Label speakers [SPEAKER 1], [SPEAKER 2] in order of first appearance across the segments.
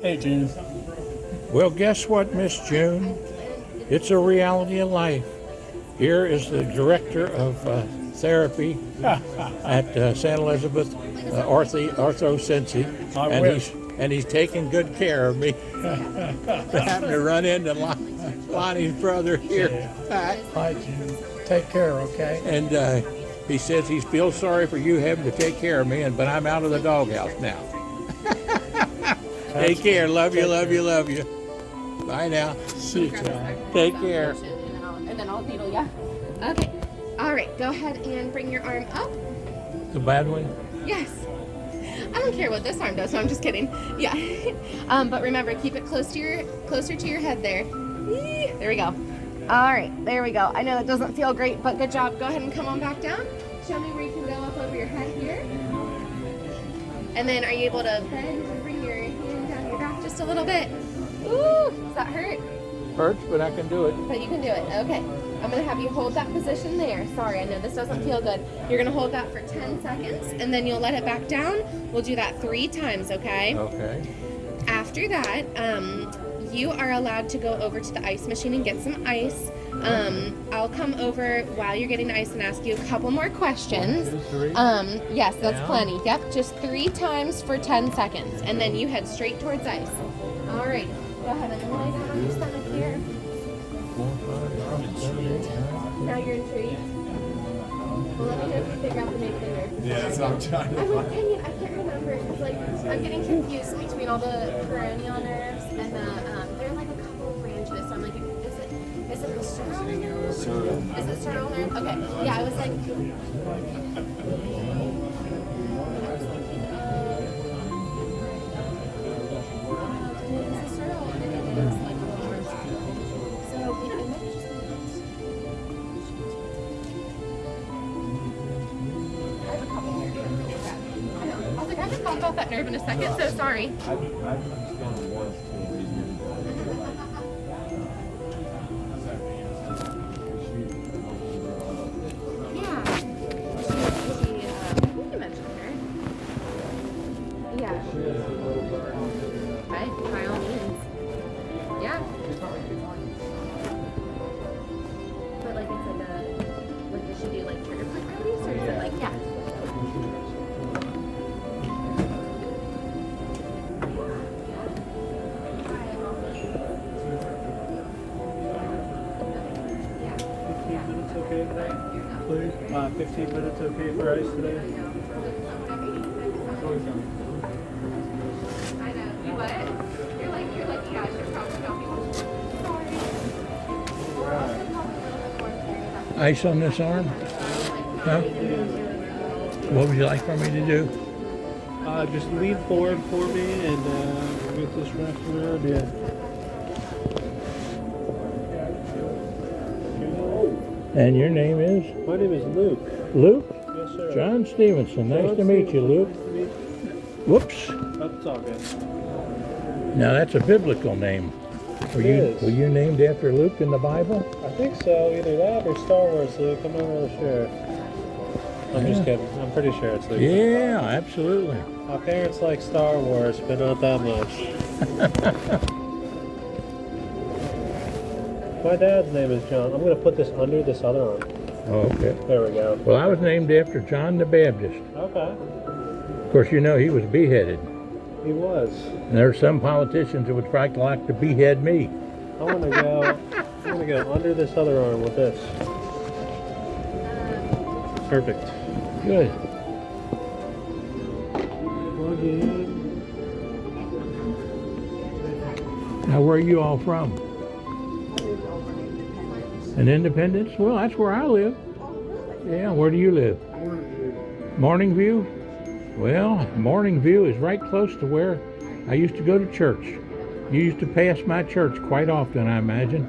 [SPEAKER 1] Hey, June.
[SPEAKER 2] Well, guess what, Miss June? It's a reality of life. Here is the director of therapy at St. Elizabeth Ortho Cincy, and he's taking good care of me. Having to run into Lonnie's brother here.
[SPEAKER 1] Hi, June. Take care, okay?
[SPEAKER 2] And he says he feels sorry for you having to take care of me, but I'm out of the doghouse now. Take care. Love you, love you, love you. Bye now.
[SPEAKER 1] See you, John.
[SPEAKER 2] Take care.
[SPEAKER 3] And then I'll needle ya. Okay. All right. Go ahead and bring your arm up.
[SPEAKER 2] The bad one?
[SPEAKER 3] Yes. I don't care what this arm does. No, I'm just kidding. Yeah. But remember, keep it closer to your head there. There we go. All right. There we go. I know that doesn't feel great, but good job. Go ahead and come on back down. Show me where you can go up over your head here. And then are you able to bend and bring your hand down your back just a little bit? Ooh, does that hurt?
[SPEAKER 2] Hurts, but I can do it.
[SPEAKER 3] But you can do it. Okay. I'm going to have you hold that position there. Sorry, I know this doesn't feel good. You're going to hold that for 10 seconds, and then you'll let it back down. We'll do that 3 times, okay?
[SPEAKER 2] Okay.
[SPEAKER 3] After that, you are allowed to go over to the ice machine and get some ice. I'll come over while you're getting ice and ask you a couple more questions.
[SPEAKER 2] 1, 2, 3.
[SPEAKER 3] Yes, that's
[SPEAKER 2] Down.
[SPEAKER 3] plenty. Yep, just 3 times for 10 seconds, and then you head straight towards ice. All right, go ahead and lie down on your stomach here.
[SPEAKER 2] 4, 5, 6, 7, 8, 9.
[SPEAKER 3] Now you're intrigued. Well, let me know if you figure out the main finger.
[SPEAKER 4] Yeah, that's what I'm trying to
[SPEAKER 3] I'm
[SPEAKER 4] find.
[SPEAKER 3] opinion. I can't remember. It's like I'm getting confused between all the perennial nerves and the. There are like a couple of branches. So I'm like, is it the sternal nerve? Is it sternal nerve? Okay. Yeah, I was like. I haven't thought about that nerve in a second, so sorry. Yeah. You mentioned her. Yeah. Right, by all means. Yeah. But like it's like does she do like trigger point release or is it like, yeah.
[SPEAKER 1] Okay today? Please? 15 minutes okay for ice today?
[SPEAKER 3] I know. You what? You're like, yeah, I should probably not be sorry. We're also probably a little bit more serious about
[SPEAKER 2] Ice on this arm? Huh? What would you like for me to do?
[SPEAKER 1] Just lean forward for me and get this wrapped around you.
[SPEAKER 2] And your name is?
[SPEAKER 1] My name is Luke.
[SPEAKER 2] Luke?
[SPEAKER 1] Yes, sir.
[SPEAKER 2] John Stephenson. Nice to meet you, Luke.
[SPEAKER 1] Nice to meet you.
[SPEAKER 2] Whoops.
[SPEAKER 1] That's all good.
[SPEAKER 2] Now that's a biblical name. Were you named after Luke in the Bible?
[SPEAKER 1] I think so. Either that or Star Wars, Luke. I'm not really sure. I'm just kidding. I'm pretty sure it's Luke.
[SPEAKER 2] Yeah, absolutely.
[SPEAKER 1] My parents like Star Wars, but not that much. My dad's name is John. I'm going to put this under this other arm.
[SPEAKER 2] Oh, okay.
[SPEAKER 1] There we go.
[SPEAKER 2] Well, I was named after John the Baptist.
[SPEAKER 1] Okay.
[SPEAKER 2] Of course, you know he was beheaded.
[SPEAKER 1] He was.
[SPEAKER 2] And there are some politicians that would probably like to behead me.
[SPEAKER 1] I'm gonna go under this other arm with this. Perfect.
[SPEAKER 2] Good.
[SPEAKER 1] Plug in.
[SPEAKER 2] Now, where are you all from? In Independence? Well, that's where I live. Yeah, where do you live? Morning View? Well, Morning View is right close to where I used to go to church. You used to pass my church quite often, I imagine.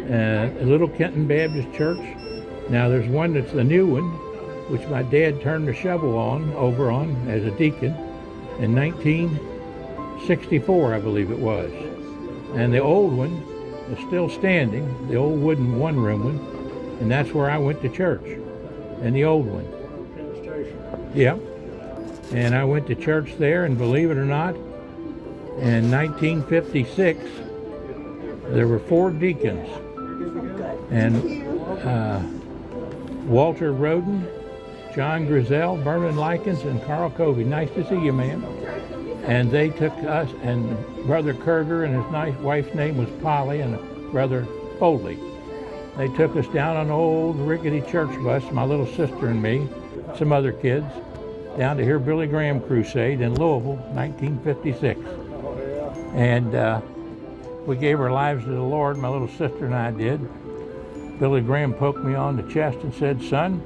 [SPEAKER 2] A Little Kenton Baptist Church. Now, there's one that's the new one, which my dad turned the shovel over on as a deacon in 1964, I believe it was. And the old one is still standing, the old wooden one-room one, and that's where I went to church, in the old one. Yeah. And I went to church there, and believe it or not, In 1956, there were 4 deacons, and Walter Roden, John Griselle, Vernon Likens, and Carl Covey. Nice to see you, man. And they took us, and Brother Kerger and his nice wife's name was Polly, and Brother Foley. They took us down on an old rickety church bus, my little sister and me, some other kids, down to hear Billy Graham crusade in Louisville, 1956. And we gave our lives to the Lord, my little sister and I did. Billy Graham poked me on the chest and said, "Son,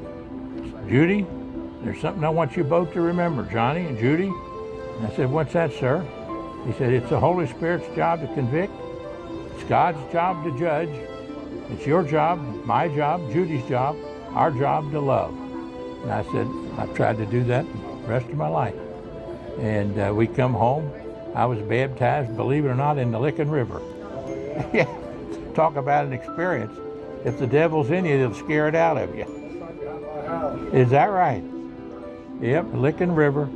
[SPEAKER 2] Judy, there's something I want you both to remember, Johnny and Judy." And I said, "What's that, sir?" He said, "It's the Holy Spirit's job to convict. It's God's job to judge. It's your job, my job, Judy's job, our job to love." And I said, "I've tried to do that the rest of my life." And we come home. I was baptized, believe it or not, in the Licking River. Yeah, talk about an experience. If the devil's in you, they'll scare it out of you. Is that right? Yep, Licking River.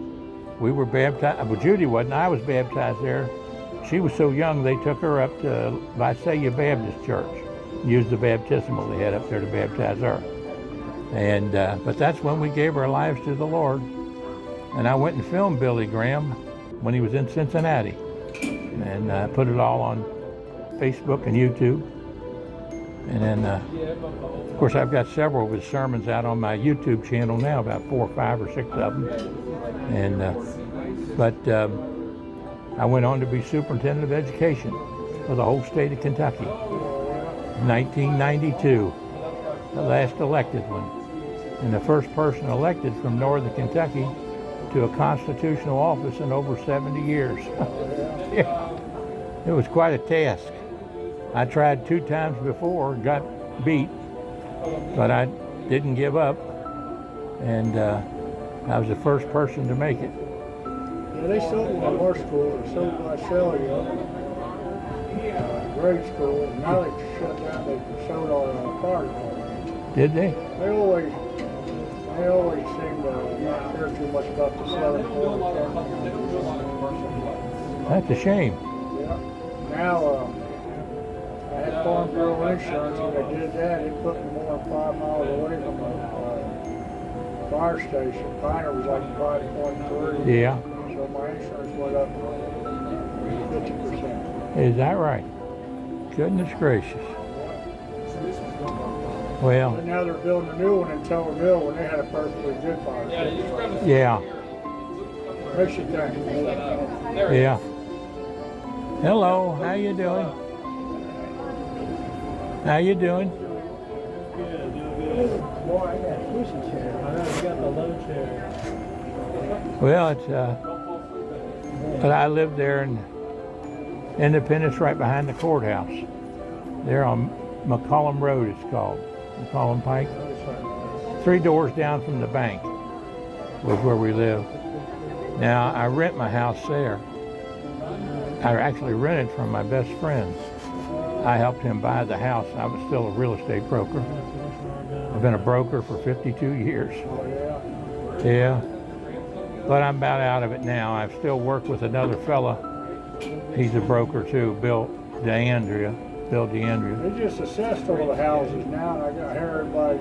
[SPEAKER 2] We were baptized. Well, Judy wasn't. I was baptized there. She was so young, they took her up to Visalia Baptist Church. Used the baptismal they had up there to baptize her. And but that's when we gave our lives to the Lord. And I went and filmed Billy Graham when he was in Cincinnati, and put it all on Facebook and YouTube. And then, of course, I've got several of his sermons out on my YouTube channel now, about 4, 5, or 6 of them. And but I went on to be superintendent of education for the whole state of Kentucky. 1992, the last elected one, and the first person elected from northern Kentucky to a constitutional office in over 70 years. Yeah. It was quite a task. I tried 2 times before, got beat, but I didn't give up, and I was the first person to make it.
[SPEAKER 4] Yeah, they sold me in our school, they sold my Shelley grade school, and now they shut down, they sold our fire department.
[SPEAKER 2] Did they?
[SPEAKER 4] They always seem to not care too much about the Southern Florida.
[SPEAKER 2] That's a shame.
[SPEAKER 4] Yeah. Now, I had Farm Bureau insurance, when they did that, it put me more than 5 miles away from the fire station. Piner was like 5.3.
[SPEAKER 2] Yeah.
[SPEAKER 4] So my insurance went up 50%.
[SPEAKER 2] Is that right? Goodness gracious. Well.
[SPEAKER 4] But now they're building a new one in Tower Mill when they had a perfectly good fire station.
[SPEAKER 2] Yeah.
[SPEAKER 4] Makes you think.
[SPEAKER 2] Yeah. Hello, how you doing? How you doing?
[SPEAKER 4] Boy, I got a cushion chair.
[SPEAKER 1] I know, you got the low chair.
[SPEAKER 2] Well, it's but I live there in Independence, right behind the courthouse. There on McCollum Road, it's called. McCollum Pike. 3 doors down from the bank was where we live. Now, I rent my house there. I actually rented from my best friend. I helped him buy the house. I was still a real estate broker. I've been a broker for 52 years. Yeah. But I'm about out of it now. I still work with another fella. He's a broker too, Bill DeAndrea.
[SPEAKER 4] They just assessed all the houses now, and I hear everybody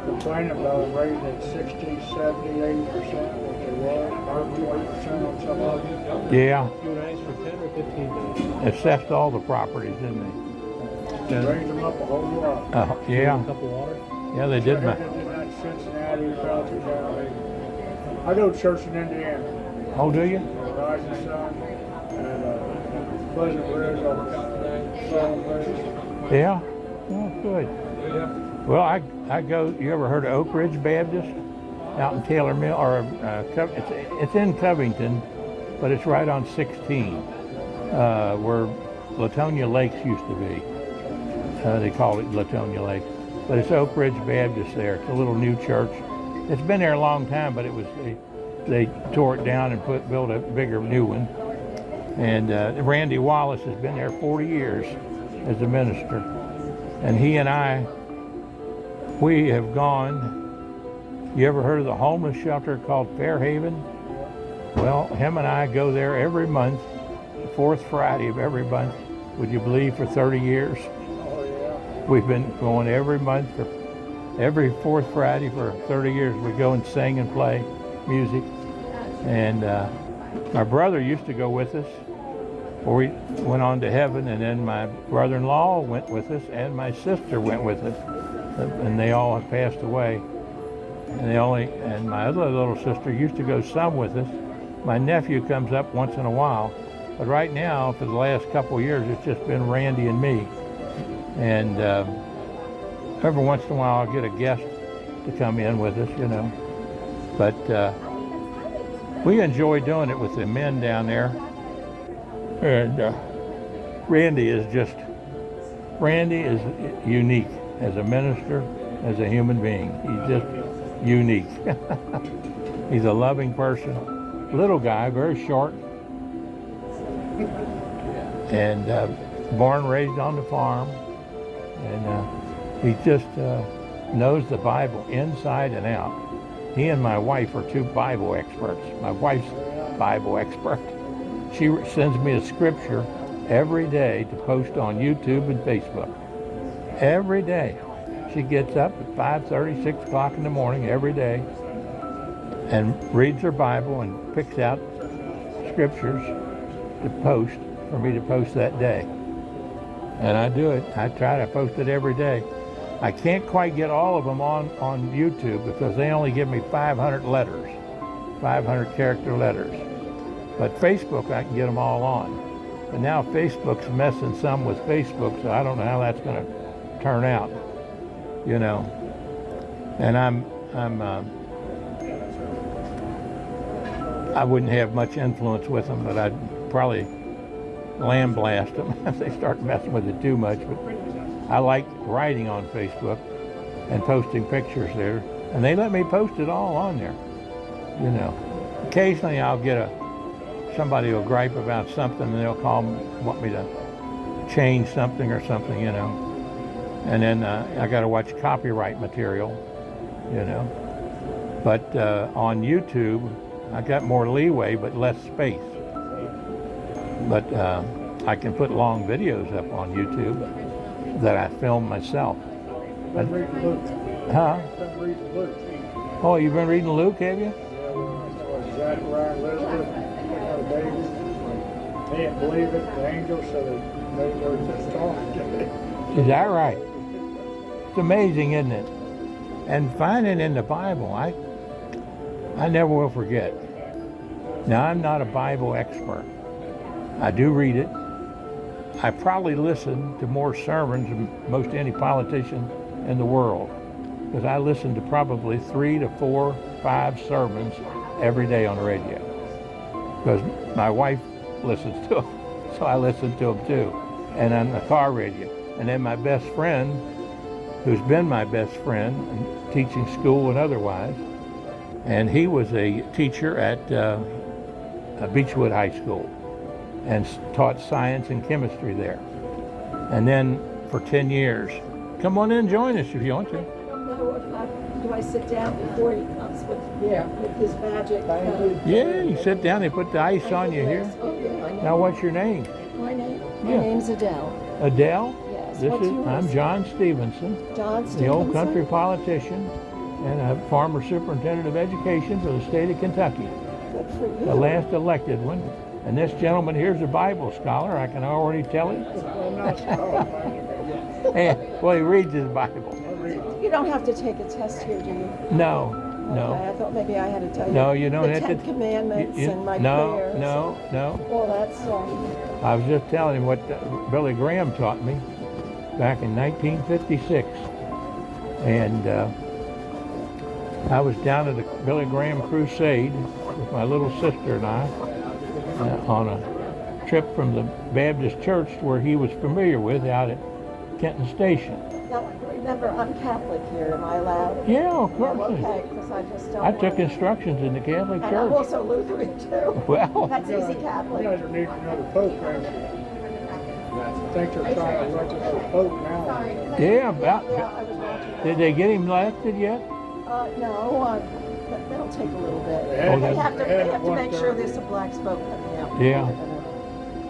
[SPEAKER 4] complaining about them raising it 60, 70, 80% what they were, or 20% on some of them.
[SPEAKER 2] Yeah.
[SPEAKER 1] You would ask for 10 or 15 days.
[SPEAKER 2] Assessed all the properties, didn't they?
[SPEAKER 4] Raised them up a whole lot.
[SPEAKER 2] Yeah.
[SPEAKER 1] A cup of water?
[SPEAKER 2] Yeah, they did.
[SPEAKER 4] They did that in Cincinnati, Belcher County. I go to church in Indiana.
[SPEAKER 2] Oh, do you?
[SPEAKER 4] Rising Sun, and Pleasant Ridge, Salem Ridge.
[SPEAKER 2] Yeah. Oh, good. Well, I go. You ever heard of Oak Ridge Baptist out in Taylor Mill, or it's in Covington, but it's right on 16, where Latonia Lakes used to be. They call it Latonia Lakes, but it's Oak Ridge Baptist there. It's a little new church. It's been there a long time, but they tore it down and built a bigger new one. And Randy Wallace has been there 40 years as a minister, and he and we have gone. You ever heard of the homeless shelter called Fairhaven? Well, him and I go there every month fourth Friday of every month. Would you believe for 30 years?
[SPEAKER 4] Oh, yeah.
[SPEAKER 2] We've been going every month for every fourth Friday for 30 years. We go and sing and play music. And my brother used to go with us before we went on to heaven, and then my brother-in-law went with us, and my sister went with us, and they all have passed away. And my other little sister used to go some with us. My nephew comes up once in a while, but right now, for the last couple of years, it's just been Randy and me. And every once in a while, I'll get a guest to come in with us, you know. But we enjoy doing it with the men down there. And Randy is unique as a minister, as a human being. He's just unique. He's a loving person. Little guy, very short. And born and raised on the farm. And he just knows the Bible inside and out. He and my wife are two Bible experts. My wife's Bible expert. She sends me a scripture every day to post on YouTube and Facebook. Every day. She gets up at 5:30, 6 o'clock in the morning every day and reads her Bible and picks out scriptures to post, for me to post that day. And I do it. I try to post it every day. I can't quite get all of them on YouTube because they only give me 500 letters, 500 character letters. But Facebook, I can get them all on. But now Facebook's messing some with Facebook, so I don't know how that's going to turn out, you know. And I wouldn't have much influence with them, but I'd probably lambaste them if they start messing with it too much. But I like writing on Facebook and posting pictures there, and they let me post it all on there, you know. Occasionally I'll get somebody will gripe about something, and they'll call me, want me to change something or something, you know. And then I got to watch copyright material, you know. But on YouTube, I got more leeway but less space. But I can put long videos up on YouTube that I film myself.
[SPEAKER 4] Been reading Luke.
[SPEAKER 2] Huh?
[SPEAKER 4] Been reading Luke.
[SPEAKER 2] Oh, you've been reading Luke, have you?
[SPEAKER 4] Yeah, Zachariah and Elizabeth had a baby. They didn't believe it, the angels, so they were just talking to me.
[SPEAKER 2] Is that right? It's amazing, isn't it? And finding in the Bible, I never will forget. Now, I'm not a Bible expert. I do read it. I probably listen to more sermons than most any politician in the world, because I listen to probably 3 to 4, 5 sermons every day on the radio, because my wife listens to them, so I listen to them too, and on the car radio. And then my best friend, who's been my best friend in teaching school and otherwise, and he was a teacher at Beechwood High School and taught science and chemistry there. And then for 10 years, come on in and join us if you want to.
[SPEAKER 5] I don't know if do I sit down before he comes with his magic?
[SPEAKER 2] Yeah, you sit down, they put the ice on you here.
[SPEAKER 5] Oh, yeah, I know.
[SPEAKER 2] Now what's your name?
[SPEAKER 5] My
[SPEAKER 2] Yeah.
[SPEAKER 5] name's Adele.
[SPEAKER 2] Adele?
[SPEAKER 5] Yes.
[SPEAKER 2] This
[SPEAKER 5] What's
[SPEAKER 2] is,
[SPEAKER 5] yours?
[SPEAKER 2] I'm John Stephenson,
[SPEAKER 5] John Stephenson.
[SPEAKER 2] the old country politician and a former superintendent of education for the state of Kentucky,
[SPEAKER 5] Good for you.
[SPEAKER 2] the last elected one. And this gentleman here's a Bible scholar, I can already tell you.
[SPEAKER 4] I'm not scholar,
[SPEAKER 2] And, well, he reads his Bible.
[SPEAKER 5] You don't have to take a test here, do you?
[SPEAKER 2] No,
[SPEAKER 5] Okay,
[SPEAKER 2] no.
[SPEAKER 5] I thought maybe I had to tell you.
[SPEAKER 2] No, you don't
[SPEAKER 5] the
[SPEAKER 2] have to.
[SPEAKER 5] 10 Commandments and my
[SPEAKER 2] no,
[SPEAKER 5] prayers.
[SPEAKER 2] no, no.
[SPEAKER 5] Well, that's
[SPEAKER 2] I was just telling him what Billy Graham taught me back in 1956. And I was down at the Billy Graham crusade with my little sister and I on a trip from the Baptist church where he was familiar with out at Kenton Station.
[SPEAKER 5] Now, remember, I'm Catholic here. Am I allowed?
[SPEAKER 2] Yeah, of
[SPEAKER 5] Oh,
[SPEAKER 2] course.
[SPEAKER 5] okay, because I just don't
[SPEAKER 2] I took
[SPEAKER 5] want to-
[SPEAKER 2] instructions in the Catholic
[SPEAKER 5] And I'm
[SPEAKER 2] Church.
[SPEAKER 5] also Lutheran, too.
[SPEAKER 2] Well,
[SPEAKER 5] That's easy
[SPEAKER 4] You
[SPEAKER 5] Catholic.
[SPEAKER 4] guys are needing another pope, aren't you? I think they're trying to elect another pope now.
[SPEAKER 2] yeah, about.
[SPEAKER 5] Yeah, I was watching.
[SPEAKER 2] Did they get him elected yet?
[SPEAKER 5] No, that'll take a little bit.
[SPEAKER 4] Oh,
[SPEAKER 5] They
[SPEAKER 2] that's-
[SPEAKER 5] have to
[SPEAKER 4] they had
[SPEAKER 5] make
[SPEAKER 4] one
[SPEAKER 5] sure
[SPEAKER 4] there.
[SPEAKER 5] there's a black smoke coming out.
[SPEAKER 2] Yeah.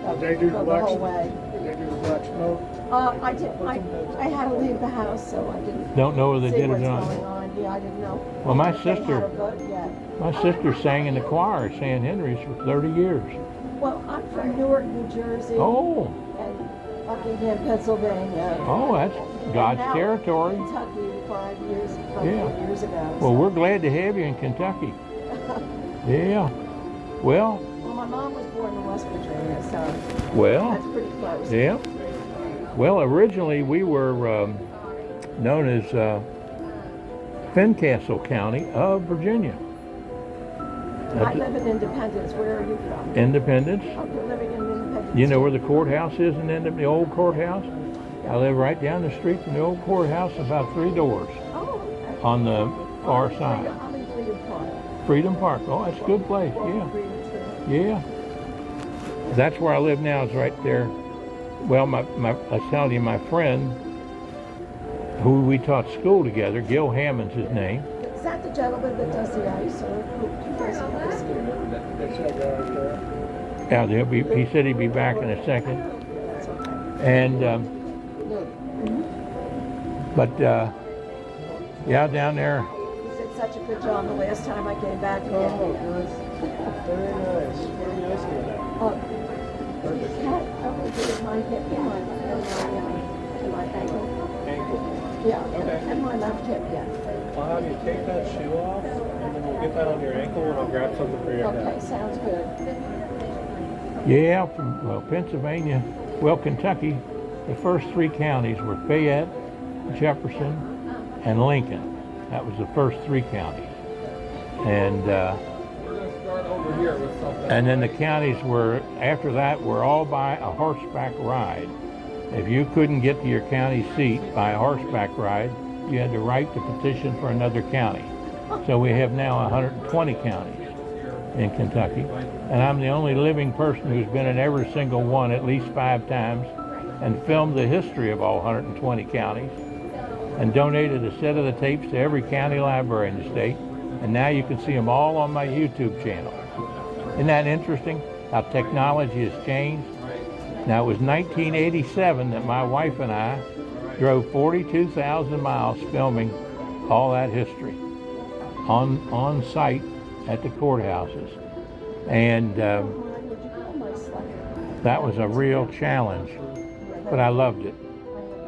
[SPEAKER 4] Did they do
[SPEAKER 5] go the
[SPEAKER 4] black
[SPEAKER 5] whole
[SPEAKER 4] smoke?
[SPEAKER 5] way.
[SPEAKER 4] Did they do the black smoke?
[SPEAKER 5] I had to leave the house, so I didn't
[SPEAKER 2] Don't know whether they
[SPEAKER 5] see
[SPEAKER 2] did or
[SPEAKER 5] what's
[SPEAKER 2] not.
[SPEAKER 5] going on. Yeah, I didn't know.
[SPEAKER 2] Well, my
[SPEAKER 5] if they
[SPEAKER 2] sister-
[SPEAKER 5] had a vote yet.
[SPEAKER 2] My sister sang in the choir at St. Henry's for 30 years.
[SPEAKER 5] Well, I'm from Newark, New Jersey.
[SPEAKER 2] Oh,
[SPEAKER 5] And Buckingham, Pennsylvania.
[SPEAKER 2] oh, that's God's
[SPEAKER 5] And now
[SPEAKER 2] territory.
[SPEAKER 5] Kentucky 5 years,
[SPEAKER 2] Yeah.
[SPEAKER 5] 4 years ago.
[SPEAKER 2] Well, we're glad to have you in Kentucky. Yeah. Well,
[SPEAKER 5] Well, my mom was born in West Virginia, so
[SPEAKER 2] well,
[SPEAKER 5] that's pretty close.
[SPEAKER 2] yeah. Well, originally we were known as Fincastle County of Virginia.
[SPEAKER 5] I live in Independence. Where are you from?
[SPEAKER 2] Independence.
[SPEAKER 5] Oh, you're living in Independence.
[SPEAKER 2] You know where the courthouse is in the old courthouse? I live right down the street from the old courthouse, about 3 doors
[SPEAKER 5] Oh, okay.
[SPEAKER 2] on the far side.
[SPEAKER 5] I'm in Freedom Park.
[SPEAKER 2] Freedom Park. Oh, that's a good place. Yeah.
[SPEAKER 5] Freedom too.
[SPEAKER 2] Yeah. That's where I live now, is right there. Well, I was telling you, my friend, who we taught school together, Gil Hammond's his name.
[SPEAKER 5] Is that the gentleman that does the ice, or who does the ice here?
[SPEAKER 4] That's that guy right there.
[SPEAKER 2] Yeah, he said he'd be back in a second.
[SPEAKER 5] That's okay.
[SPEAKER 2] And, but, yeah, down there,
[SPEAKER 5] He did such a good job the last time I came back again.
[SPEAKER 1] Oh, good. Very nice. Very nice of that.
[SPEAKER 5] The cat over my hip and my ankle.
[SPEAKER 1] Ankle.
[SPEAKER 5] Yeah,
[SPEAKER 1] Okay.
[SPEAKER 5] and my left hip, yeah.
[SPEAKER 1] I'll have you take that shoe off, and then we'll get that on your ankle, and I'll grab something for your
[SPEAKER 5] Okay,
[SPEAKER 1] neck.
[SPEAKER 5] sounds good.
[SPEAKER 2] yeah, from, well, Pennsylvania, well, Kentucky, the first 3 counties were Fayette, Jefferson, and Lincoln. That was the first 3 counties. And then the counties were, after that, were all by a horseback ride. If you couldn't get to your county seat by a horseback ride, you had to write the petition for another county. So we have now 120 counties in Kentucky. And I'm the only living person who's been in every single one at least 5 times and filmed the history of all 120 counties and donated a set of the tapes to every county library in the state. And now you can see them all on my YouTube channel. Isn't that interesting how technology has changed? Now, it was 1987 that my wife and I drove 42,000 miles filming all that history on site at the courthouses. And that was a real challenge, but I loved it.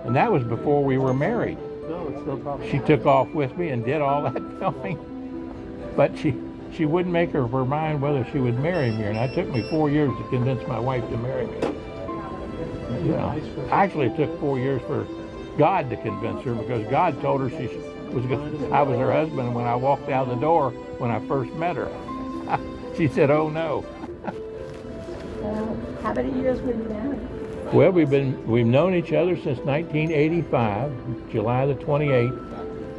[SPEAKER 2] And that was before we were married.
[SPEAKER 1] No, it's no problem.
[SPEAKER 2] She took off with me and did all that filming, but she wouldn't make up her mind whether she would marry me, and it took me 4 years to convince my wife to marry me. You know, actually it took 4 years for God to convince her, because God told her I was her husband when I walked out the door when I first met her. She said, "Oh no."
[SPEAKER 5] How many years were you married?
[SPEAKER 2] Well, we've known each other since 1985, July the 28th.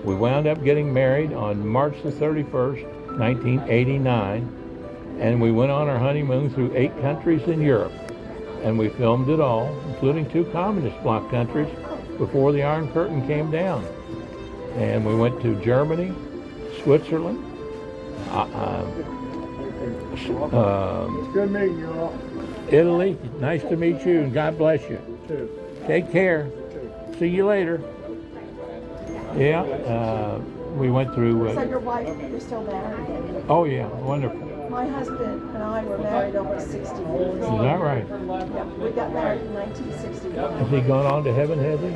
[SPEAKER 2] We wound up getting married on March the 31st, 1989, and we went on our honeymoon through 8 countries in Europe, and we filmed it all, including 2 communist bloc countries before the Iron Curtain came down. And we went to Germany, Switzerland,
[SPEAKER 4] It's good meeting you all.
[SPEAKER 2] Italy. Nice to meet you, and God bless you.
[SPEAKER 4] Too.
[SPEAKER 2] Take care. See you later. Yeah, we went through.
[SPEAKER 5] So your wife, you're still married?
[SPEAKER 2] Oh yeah, wonderful.
[SPEAKER 5] My husband and I were married almost 60 years.
[SPEAKER 2] Is that right?
[SPEAKER 5] Yeah, we got married in 1961.
[SPEAKER 2] Has he gone on to heaven, has he?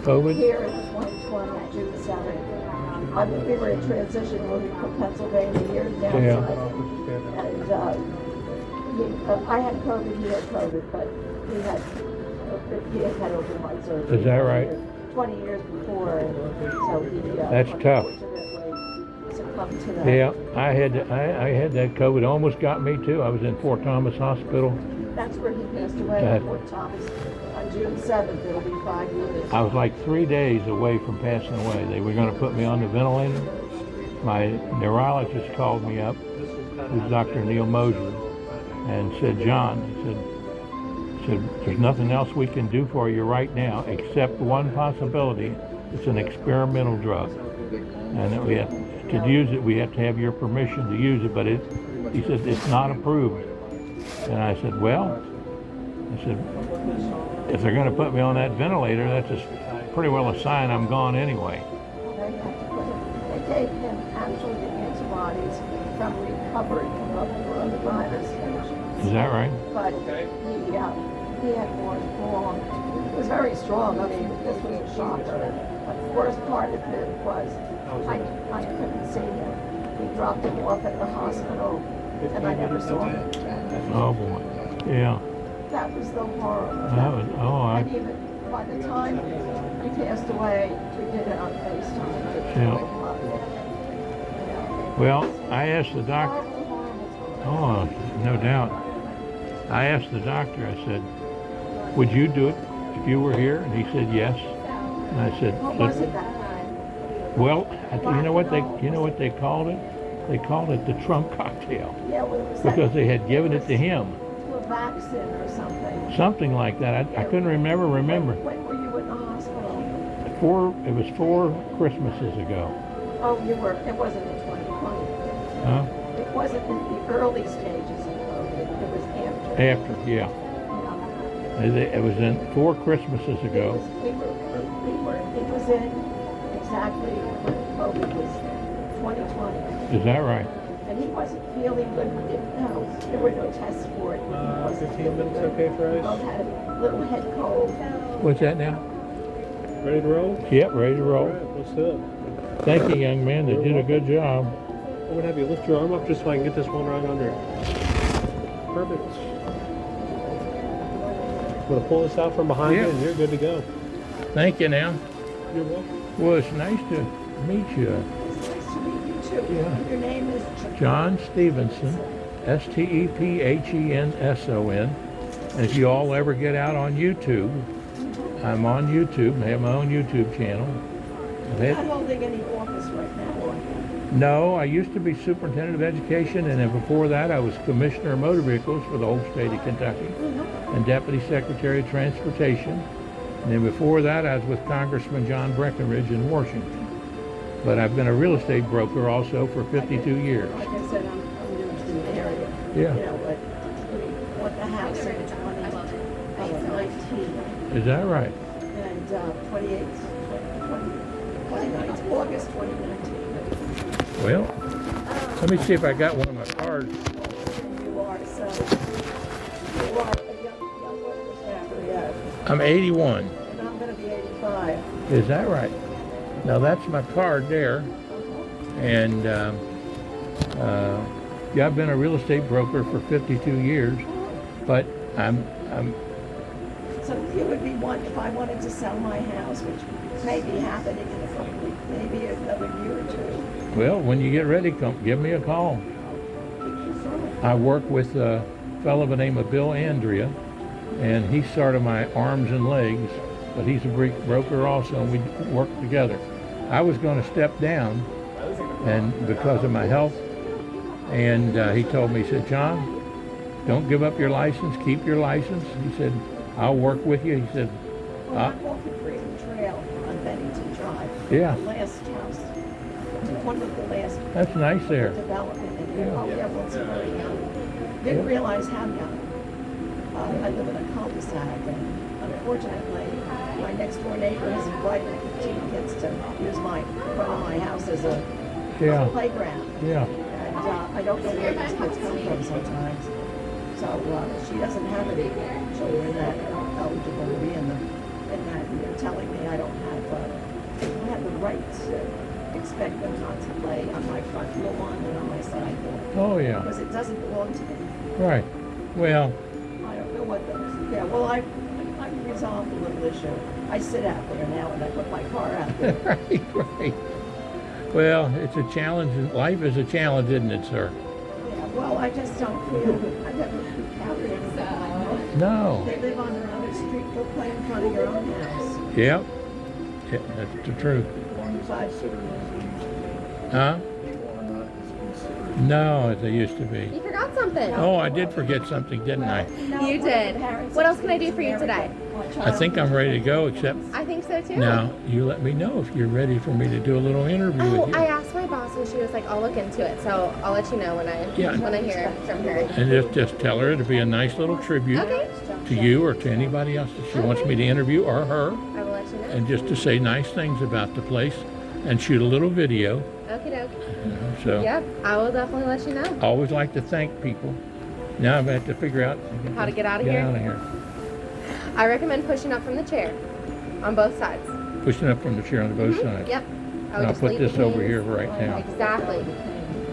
[SPEAKER 2] COVID?
[SPEAKER 5] Here in 2020, June 7th. We were in transition moving from Pennsylvania here down
[SPEAKER 2] Yeah.
[SPEAKER 5] south. And I had COVID, he had COVID, but he had open heart surgery.
[SPEAKER 2] Is that right?
[SPEAKER 5] 20 years before, and so he
[SPEAKER 2] That's tough.
[SPEAKER 5] unfortunately succumbed to that.
[SPEAKER 2] Yeah, I had that COVID. Almost got me too. I was in Fort Thomas Hospital.
[SPEAKER 5] That's where he passed away at Fort Thomas on June 7th. It'll be 5 years.
[SPEAKER 2] I was like 3 days away from passing away. They were going to put me on the ventilator. My neurologist called me up, who's Dr. Neil Moser, and said, "John," he said, "there's nothing else we can do for you right now except one possibility. It's an experimental drug, and that we have to use it. We have to have your permission to use it, but he said it's not approved." And I said, well, I said, if they're going to put me on that ventilator, that's pretty well a sign I'm gone anyway.
[SPEAKER 5] They gave him actually the antibodies from recovery from the coronavirus.
[SPEAKER 2] Is that right?
[SPEAKER 5] But he had more strong. It was very strong. I mean, this was a shocker. But the worst part of it was I couldn't see him. We dropped him off at the hospital, and I never saw him again.
[SPEAKER 2] Oh boy, yeah.
[SPEAKER 5] That was the horror.
[SPEAKER 2] And
[SPEAKER 5] even by the time he passed away, we did it on FaceTime.
[SPEAKER 2] Yeah. Well, I asked the doctor. Oh, no doubt. I asked the doctor. I said, "Would you do it if you were here?" And he said, "Yes." And I said,
[SPEAKER 5] What was it that time?
[SPEAKER 2] "Well, you know what they called it? They called it the Trump cocktail
[SPEAKER 5] Yeah, well, it was
[SPEAKER 2] because they had given it to him."
[SPEAKER 5] to a vaccine or something.
[SPEAKER 2] Something like that. I couldn't remember.
[SPEAKER 5] When were you in the hospital?
[SPEAKER 2] It was 4 Christmases ago.
[SPEAKER 5] Oh, you were. It wasn't in 2020.
[SPEAKER 2] Huh?
[SPEAKER 5] It wasn't in the early stages of COVID. It was after.
[SPEAKER 2] After, yeah. It was in 4 Christmases ago.
[SPEAKER 5] It was in exactly when COVID was 2020.
[SPEAKER 2] Is that right?
[SPEAKER 5] And he wasn't feeling good. We didn't know. There were no tests for it. He wasn't
[SPEAKER 1] 15
[SPEAKER 5] feeling
[SPEAKER 1] minutes
[SPEAKER 5] good.
[SPEAKER 1] okay for
[SPEAKER 5] He
[SPEAKER 1] us?
[SPEAKER 5] both had a little head cold.
[SPEAKER 2] What's that now?
[SPEAKER 1] Ready to roll?
[SPEAKER 2] Yep, ready to
[SPEAKER 1] All
[SPEAKER 2] roll.
[SPEAKER 1] right, let's do it.
[SPEAKER 2] Thank you, young man. They did a good job.
[SPEAKER 1] I'm going to have you lift your arm up just so I can get this one right under. Perfect. I'm going to pull this out from behind you
[SPEAKER 2] Yeah.
[SPEAKER 1] and you're good to go.
[SPEAKER 2] Thank you now.
[SPEAKER 1] You're welcome.
[SPEAKER 2] Well, it's nice to meet you.
[SPEAKER 5] It's nice to meet you too.
[SPEAKER 2] Yeah.
[SPEAKER 5] Your name is
[SPEAKER 2] John Stephenson, Stephenson. And if you all ever get out on YouTube, I'm on YouTube. I have my own YouTube channel.
[SPEAKER 5] You're not holding any office right now.
[SPEAKER 2] No, I used to be superintendent of education, and then before that I was commissioner of motor vehicles for the whole state of Kentucky and deputy secretary of transportation. And then before that I was with Congressman John Breckinridge in Washington. But I've been a real estate broker also for 52 years.
[SPEAKER 5] Like I said, I'm new to the area.
[SPEAKER 2] Yeah.
[SPEAKER 5] You know, but we bought the house in 2019
[SPEAKER 2] Is that right?
[SPEAKER 5] and 29, August 2019.
[SPEAKER 2] Well, let me see if I got one of my cards.
[SPEAKER 5] And you are, so you are a young whippersnapper, yes.
[SPEAKER 2] I'm 81.
[SPEAKER 5] And I'm going to be 85.
[SPEAKER 2] Is that right? Now that's my card there. And yeah, I've been a real estate broker for 52 years, but I'm
[SPEAKER 5] So you would be one if I wanted to sell my house, which may be happening in maybe another year or two.
[SPEAKER 2] well, when you get ready, come give me a call. I work with a fellow by the name of Bill Andrea, and he's sort of my arms and legs, but he's a broker also, and we work together. I was going to step down, and because of my health, and he told me, he said, "John, don't give up your license, keep your license." He said, "I'll work with you." He said,
[SPEAKER 5] Well, I'm walking Freedom Trail on Bennington Drive.
[SPEAKER 2] Yeah.
[SPEAKER 5] The last house, one of the last
[SPEAKER 2] "That's nice there."
[SPEAKER 5] development in here. Oh, yeah, well, it's very young. Didn't realize how young. I live in a cul-de-sac, and unfortunately, my next door neighbor has invited 15 kids to use my front of my house as a
[SPEAKER 2] Yeah.
[SPEAKER 5] playground.
[SPEAKER 2] Yeah.
[SPEAKER 5] And I don't know where these kids come from sometimes. So she doesn't have any children that are eligible to be in that. And they're telling me I don't have the right to expect them not to play on my front lawn and on my side lawn.
[SPEAKER 2] Oh yeah.
[SPEAKER 5] Because it doesn't belong to me.
[SPEAKER 2] Right. Well,
[SPEAKER 5] I don't know what the, yeah, well, I've resolved a little issue. I sit out there now and I put my car out there.
[SPEAKER 2] right. Well, it's a challenge. Life is a challenge, isn't it, sir?
[SPEAKER 5] Yeah, well, I just don't feel, I've never encountered anything.
[SPEAKER 2] No.
[SPEAKER 5] They live on another street, go play in front of your own house.
[SPEAKER 2] Yep. Yeah, that's the truth.
[SPEAKER 5] But
[SPEAKER 2] Huh? No, as they used to be.
[SPEAKER 3] You forgot something.
[SPEAKER 2] Oh, I did forget something, didn't I?
[SPEAKER 3] You did. What else can I do for you today?
[SPEAKER 2] I think I'm ready to go, except
[SPEAKER 3] I think so too.
[SPEAKER 2] now you let me know if you're ready for me to do a little interview
[SPEAKER 3] Oh,
[SPEAKER 2] with you.
[SPEAKER 3] I asked my boss So she was like, I'll look into it. So I'll let you know when I hear from her.
[SPEAKER 2] And just tell her it'll be a nice little tribute
[SPEAKER 3] Okay.
[SPEAKER 2] to you or to anybody else that she wants me to interview, or her,
[SPEAKER 3] I will let you know.
[SPEAKER 2] and just to say nice things about the place and shoot a little video.
[SPEAKER 3] Okie doke.
[SPEAKER 2] So
[SPEAKER 3] Yep, I will definitely let you know.
[SPEAKER 2] always like to thank people. Now I'm going to have to figure out
[SPEAKER 3] How to get out of
[SPEAKER 2] get
[SPEAKER 3] here?
[SPEAKER 2] out of here.
[SPEAKER 3] I recommend pushing up from the chair on both sides.
[SPEAKER 2] Pushing up from the chair on both sides.
[SPEAKER 3] Yep. I would
[SPEAKER 2] And I'll
[SPEAKER 3] just
[SPEAKER 2] put
[SPEAKER 3] leave
[SPEAKER 2] this
[SPEAKER 3] the
[SPEAKER 2] over
[SPEAKER 3] canes.
[SPEAKER 2] here right now.
[SPEAKER 3] Exactly.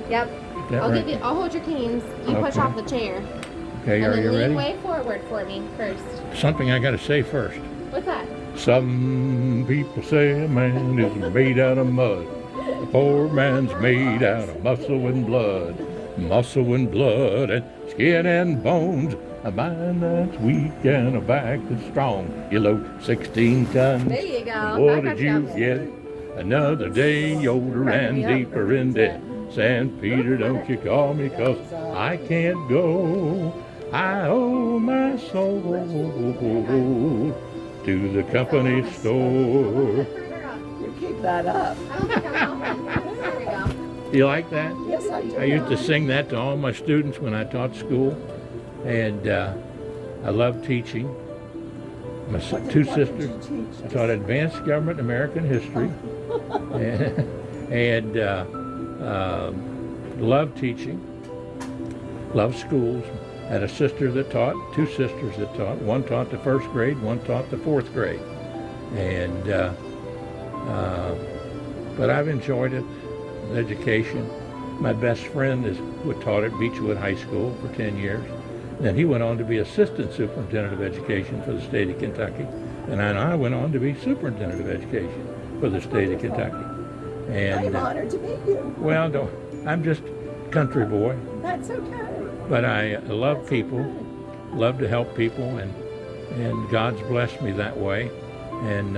[SPEAKER 3] Yep.
[SPEAKER 2] Is that
[SPEAKER 3] I'll
[SPEAKER 2] right?
[SPEAKER 3] I'll hold your canes. You push
[SPEAKER 2] Okay.
[SPEAKER 3] off the chair.
[SPEAKER 2] Okay,
[SPEAKER 3] And
[SPEAKER 2] are
[SPEAKER 3] then
[SPEAKER 2] you
[SPEAKER 3] lean
[SPEAKER 2] ready?
[SPEAKER 3] way forward for me first.
[SPEAKER 2] Something I got to say first.
[SPEAKER 3] What's that?
[SPEAKER 2] Some people say a man is made out of mud. A poor man's made out of muscle and blood. Muscle and blood and skin and bones. A mind that's weak and a back that's strong. You load 16 tons.
[SPEAKER 3] There you go.
[SPEAKER 2] What
[SPEAKER 3] That got
[SPEAKER 2] did
[SPEAKER 3] you
[SPEAKER 2] you
[SPEAKER 3] up there.
[SPEAKER 2] get? Another day older and
[SPEAKER 3] me up.
[SPEAKER 2] deeper in debt. St. Peter, don't you call me, 'cause I can't go. I owe my soul to the company store.
[SPEAKER 5] You keep that up.
[SPEAKER 3] I don't think I'm helping. There we go.
[SPEAKER 2] You like that?
[SPEAKER 5] Yes, I do.
[SPEAKER 2] I used to sing that to all my students when I taught school, and I love teaching. My two sisters. I taught advanced government American history, and love teaching, love schools. Had a sister that taught, two sisters that taught. One taught the first grade, one taught the fourth grade, and but I've enjoyed it, education. My best friend who taught at Beechwood High School for 10 years. Then he went on to be assistant superintendent of education for the state of Kentucky, and I went on to be superintendent of education for the state of Kentucky. And
[SPEAKER 5] I'm honored to meet you.
[SPEAKER 2] well, I'm just country boy,
[SPEAKER 5] That's okay.
[SPEAKER 2] but I love people, love to help people, and God's blessed me that way. And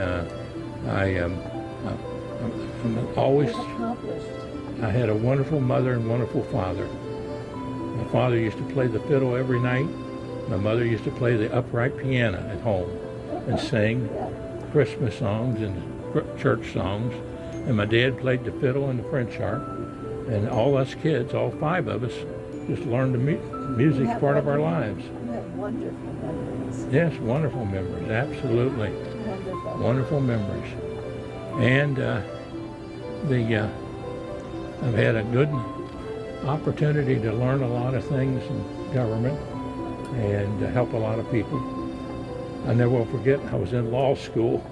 [SPEAKER 2] I'm always.
[SPEAKER 5] Accomplished.
[SPEAKER 2] I had a wonderful mother and wonderful father. My father used to play the fiddle every night. My mother used to play the upright piano at home and sing Christmas songs and church songs. And my dad played the fiddle and the French harp. And all us kids, all five of us, just learned the music part of our lives.
[SPEAKER 5] You have wonderful memories.
[SPEAKER 2] Yes, wonderful memories, absolutely.
[SPEAKER 5] Wonderful.
[SPEAKER 2] Wonderful memories. And I've had a good opportunity to learn a lot of things in government and to help a lot of people. I never will forget, I was in law school,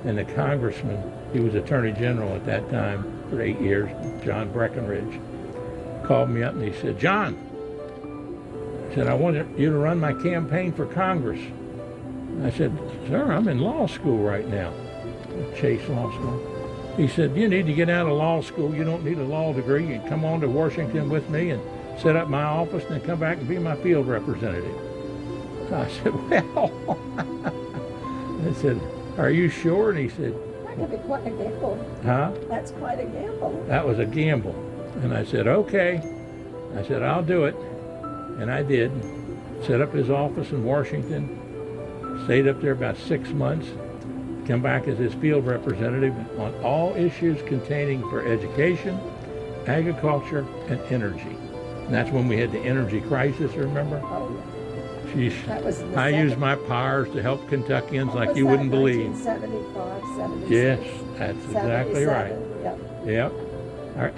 [SPEAKER 2] and the congressman, he was attorney general at that time for 8 years, John Breckinridge, called me up and he said, "John," he said, "I want you to run my campaign for Congress." I said, "Sir, I'm in law school right now," Chase Law School. He said, "You need to get out of law school. You don't need a law degree. You can come on to Washington with me and set up my office and then come back and be my field representative." I said, "Well," I said, "Are you sure?" And he said,
[SPEAKER 5] That could be quite a gamble.
[SPEAKER 2] "Huh?"
[SPEAKER 5] That's quite a gamble.
[SPEAKER 2] That was a gamble. And I said, "Okay." I said, "I'll do it." And I did. Set up his office in Washington. Stayed up there about 6 months. Come back as his field representative on all issues containing for education, agriculture, and energy. And that's when we had the energy crisis, remember?
[SPEAKER 5] Oh,
[SPEAKER 2] Sheesh.
[SPEAKER 5] that was in the
[SPEAKER 2] I used
[SPEAKER 5] 70s.
[SPEAKER 2] my powers to help Kentuckians like
[SPEAKER 5] Was
[SPEAKER 2] you
[SPEAKER 5] that
[SPEAKER 2] wouldn't believe.
[SPEAKER 5] 1975, 76?
[SPEAKER 2] Yes, that's exactly right.
[SPEAKER 5] 77, Yep.
[SPEAKER 2] Yep.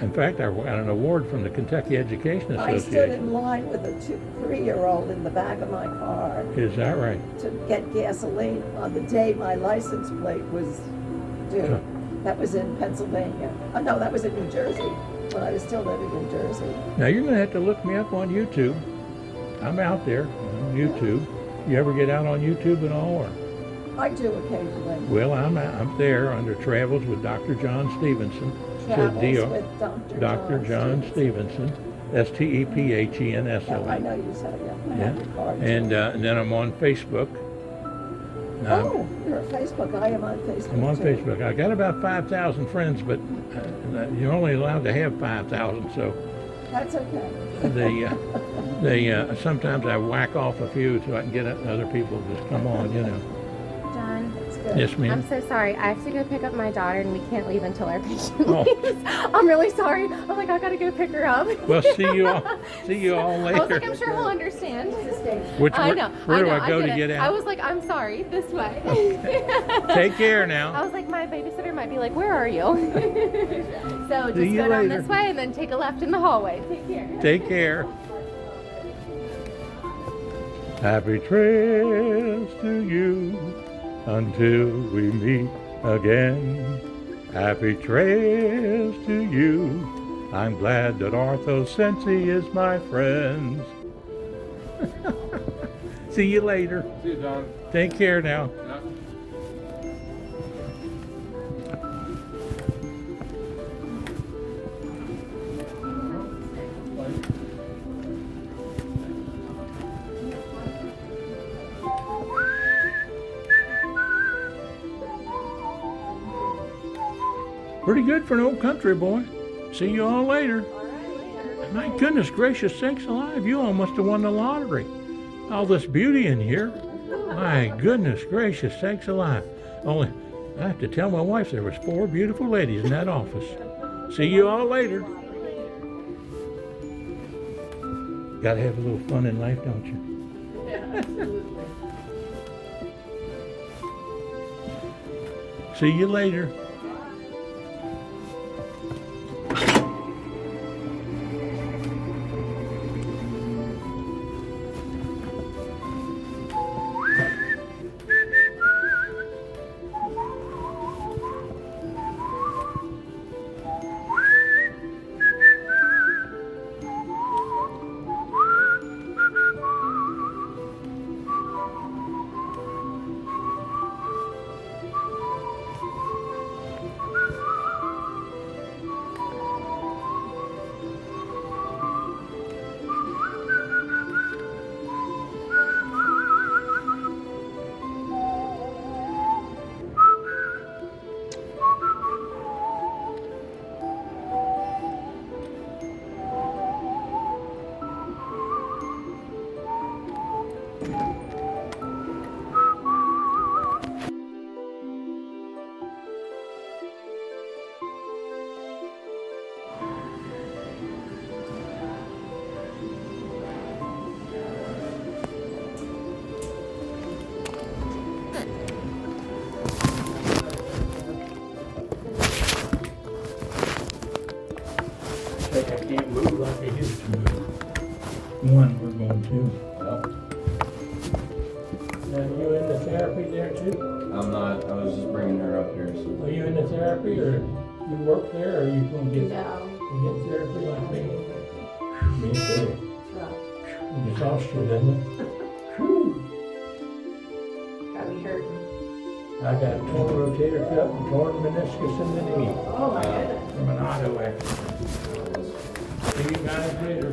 [SPEAKER 2] In fact, I got an award from the Kentucky Education
[SPEAKER 5] I stood
[SPEAKER 2] Association.
[SPEAKER 5] in line with a 3-year-old in the back of my car
[SPEAKER 2] Is that right?
[SPEAKER 5] to get gasoline on the day my license plate was due.
[SPEAKER 2] Huh.
[SPEAKER 5] That was in Pennsylvania. Oh, no, that was in New Jersey, when I was still living in Jersey.
[SPEAKER 2] Now you're going to have to look me up on YouTube. I'm out there on YouTube. You ever get out on YouTube at all? Or?
[SPEAKER 5] I do occasionally.
[SPEAKER 2] Well, I'm there under Travels with Dr. John Stephenson.
[SPEAKER 5] Travels
[SPEAKER 2] D.O.
[SPEAKER 5] with Dr.
[SPEAKER 2] Dr. John Stephenson. Stephenson.
[SPEAKER 5] Yeah, I know you said, yeah. I
[SPEAKER 2] Yeah.
[SPEAKER 5] have your card.
[SPEAKER 2] And then I'm on Facebook.
[SPEAKER 5] Oh, you're on Facebook. I am on Facebook.
[SPEAKER 2] I'm on
[SPEAKER 5] too.
[SPEAKER 2] Facebook. I got about 5,000 friends, but you're only allowed to have 5,000. So
[SPEAKER 5] That's okay.
[SPEAKER 2] sometimes I whack off a few so I can get other people to just come on, you know.
[SPEAKER 3] John,
[SPEAKER 2] Yes, ma'am.
[SPEAKER 3] I'm so sorry. I have to go pick up my daughter, and we can't leave until our patient
[SPEAKER 2] Oh.
[SPEAKER 3] leaves. I'm really sorry. I'm like, I gotta go pick her up.
[SPEAKER 2] Well, see you all. See you all
[SPEAKER 3] I was
[SPEAKER 2] later.
[SPEAKER 3] like, I'm sure he'll understand.
[SPEAKER 2] Where do I go
[SPEAKER 3] get
[SPEAKER 2] to
[SPEAKER 3] it.
[SPEAKER 2] get
[SPEAKER 3] I
[SPEAKER 2] out?
[SPEAKER 3] was like, I'm sorry. This way.
[SPEAKER 2] Take care
[SPEAKER 3] I
[SPEAKER 2] now.
[SPEAKER 3] was like, my babysitter might be like, where are you? So just
[SPEAKER 2] See you
[SPEAKER 3] go down
[SPEAKER 2] later.
[SPEAKER 3] this way and then take a left in the hallway. Take care.
[SPEAKER 2] Take care. Happy trails to you until we meet again. Happy trails to you. I'm glad that Arthur Sensi is my friend. See you later.
[SPEAKER 1] See you, John.
[SPEAKER 2] Take care now.
[SPEAKER 1] Yeah.
[SPEAKER 2] Pretty good for an old country boy. See you all later. My goodness gracious sakes alive, you all must have won the lottery. All this beauty in here. My goodness gracious sakes alive. Only, I have to tell my wife there was 4 beautiful ladies in that office. See you all later. Gotta have a little fun in life, don't you? See you later. I can't move like I used to move. One, we're going to. Now, you in the therapy there too?
[SPEAKER 6] I'm not. I was just bringing her up here. So.
[SPEAKER 2] Are you in the therapy, or you work there, or are you going to get,
[SPEAKER 5] No.
[SPEAKER 2] you get therapy like me? Me too. It exhausts you, doesn't it? Whew.
[SPEAKER 5] Got me hurting.
[SPEAKER 2] I got torn rotator cuff and torn meniscus in the knee
[SPEAKER 5] Oh my goodness.
[SPEAKER 2] from an auto accident. See you guys later.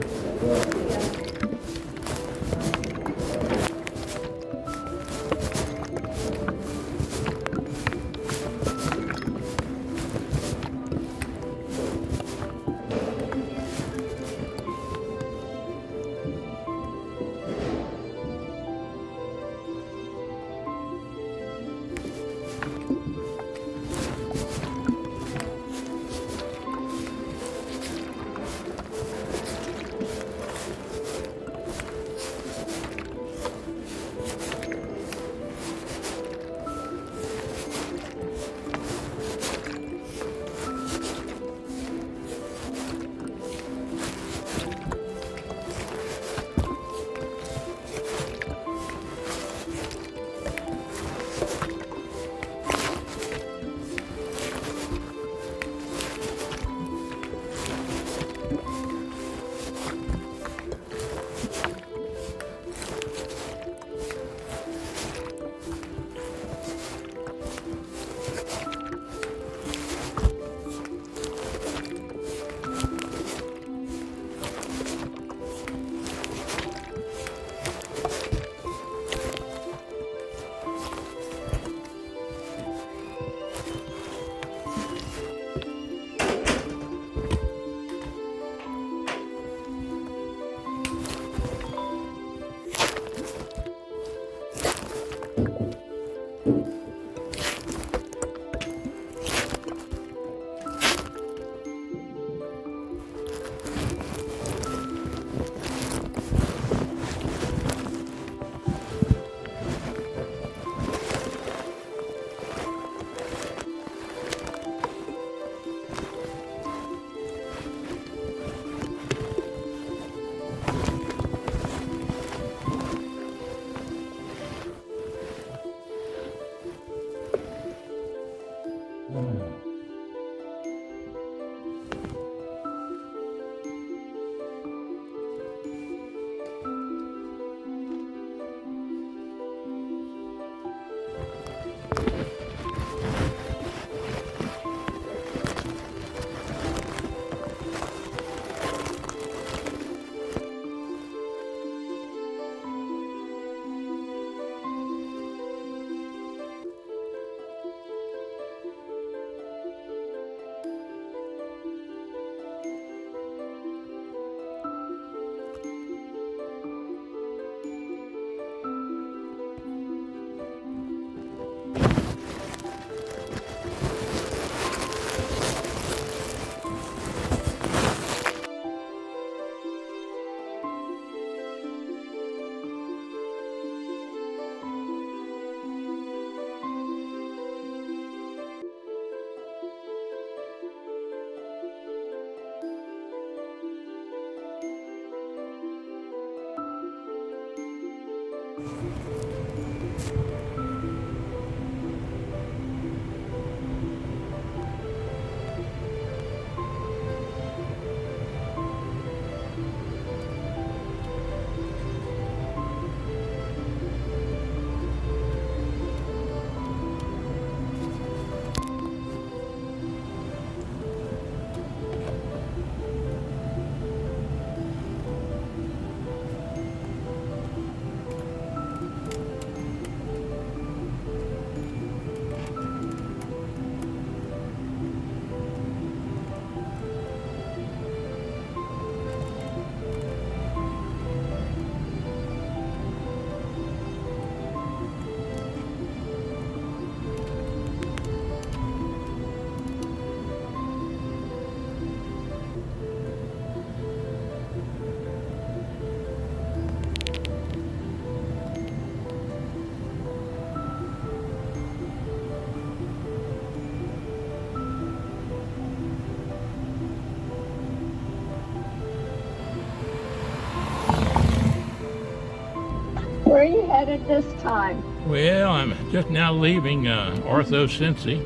[SPEAKER 5] Where are you headed this time?
[SPEAKER 2] Well, I'm just now leaving Ortho Cincy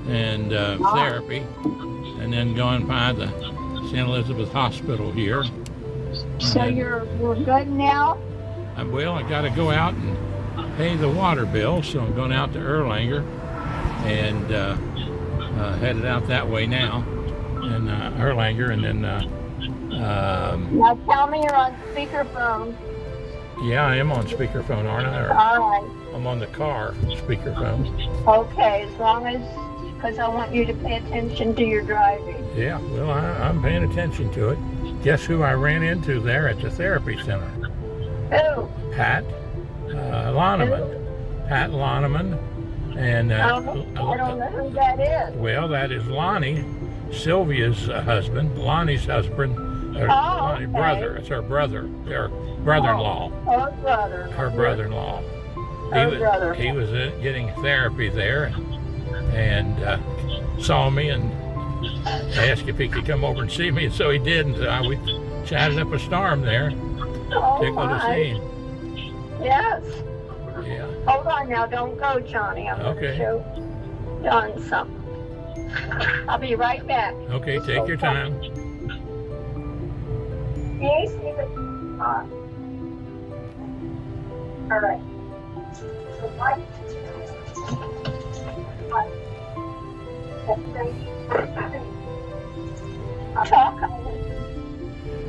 [SPEAKER 2] and therapy, and then going by the St. Elizabeth Hospital here.
[SPEAKER 5] So
[SPEAKER 2] And
[SPEAKER 5] you're good now?
[SPEAKER 2] well, I got to go out and pay the water bill, so I'm going out to Erlanger and headed out that way now, and Erlanger, and then
[SPEAKER 5] Now tell me you're on speakerphone.
[SPEAKER 2] yeah, I am on speakerphone, aren't I? Or
[SPEAKER 5] All right.
[SPEAKER 2] I'm on the car speakerphone.
[SPEAKER 5] Okay, as long as, because I want you to pay attention to your driving.
[SPEAKER 2] Yeah, well, I'm paying attention to it. Guess who I ran into there at the therapy center?
[SPEAKER 5] Who?
[SPEAKER 2] Pat Lonneman. Pat Lonneman. And
[SPEAKER 5] I don't know who that is.
[SPEAKER 2] well, that is Lonnie, Sylvia's husband. Lonnie's husband, Lonnie's
[SPEAKER 5] okay.
[SPEAKER 2] brother. It's her brother, her brother-in-law.
[SPEAKER 5] Her brother.
[SPEAKER 2] Her brother-in-law.
[SPEAKER 5] Her brother.
[SPEAKER 2] He was getting therapy there, and saw me and asked if he could come over and see me, and so he did, and we chatted up a storm there.
[SPEAKER 5] Oh,
[SPEAKER 2] Tickled to see him.
[SPEAKER 5] Yes.
[SPEAKER 2] Yeah.
[SPEAKER 5] Hold on now, don't go, Johnny. I'm going to
[SPEAKER 2] Okay.
[SPEAKER 5] show John something. I'll be right back.
[SPEAKER 2] Okay, take your time.
[SPEAKER 5] Yes, all right.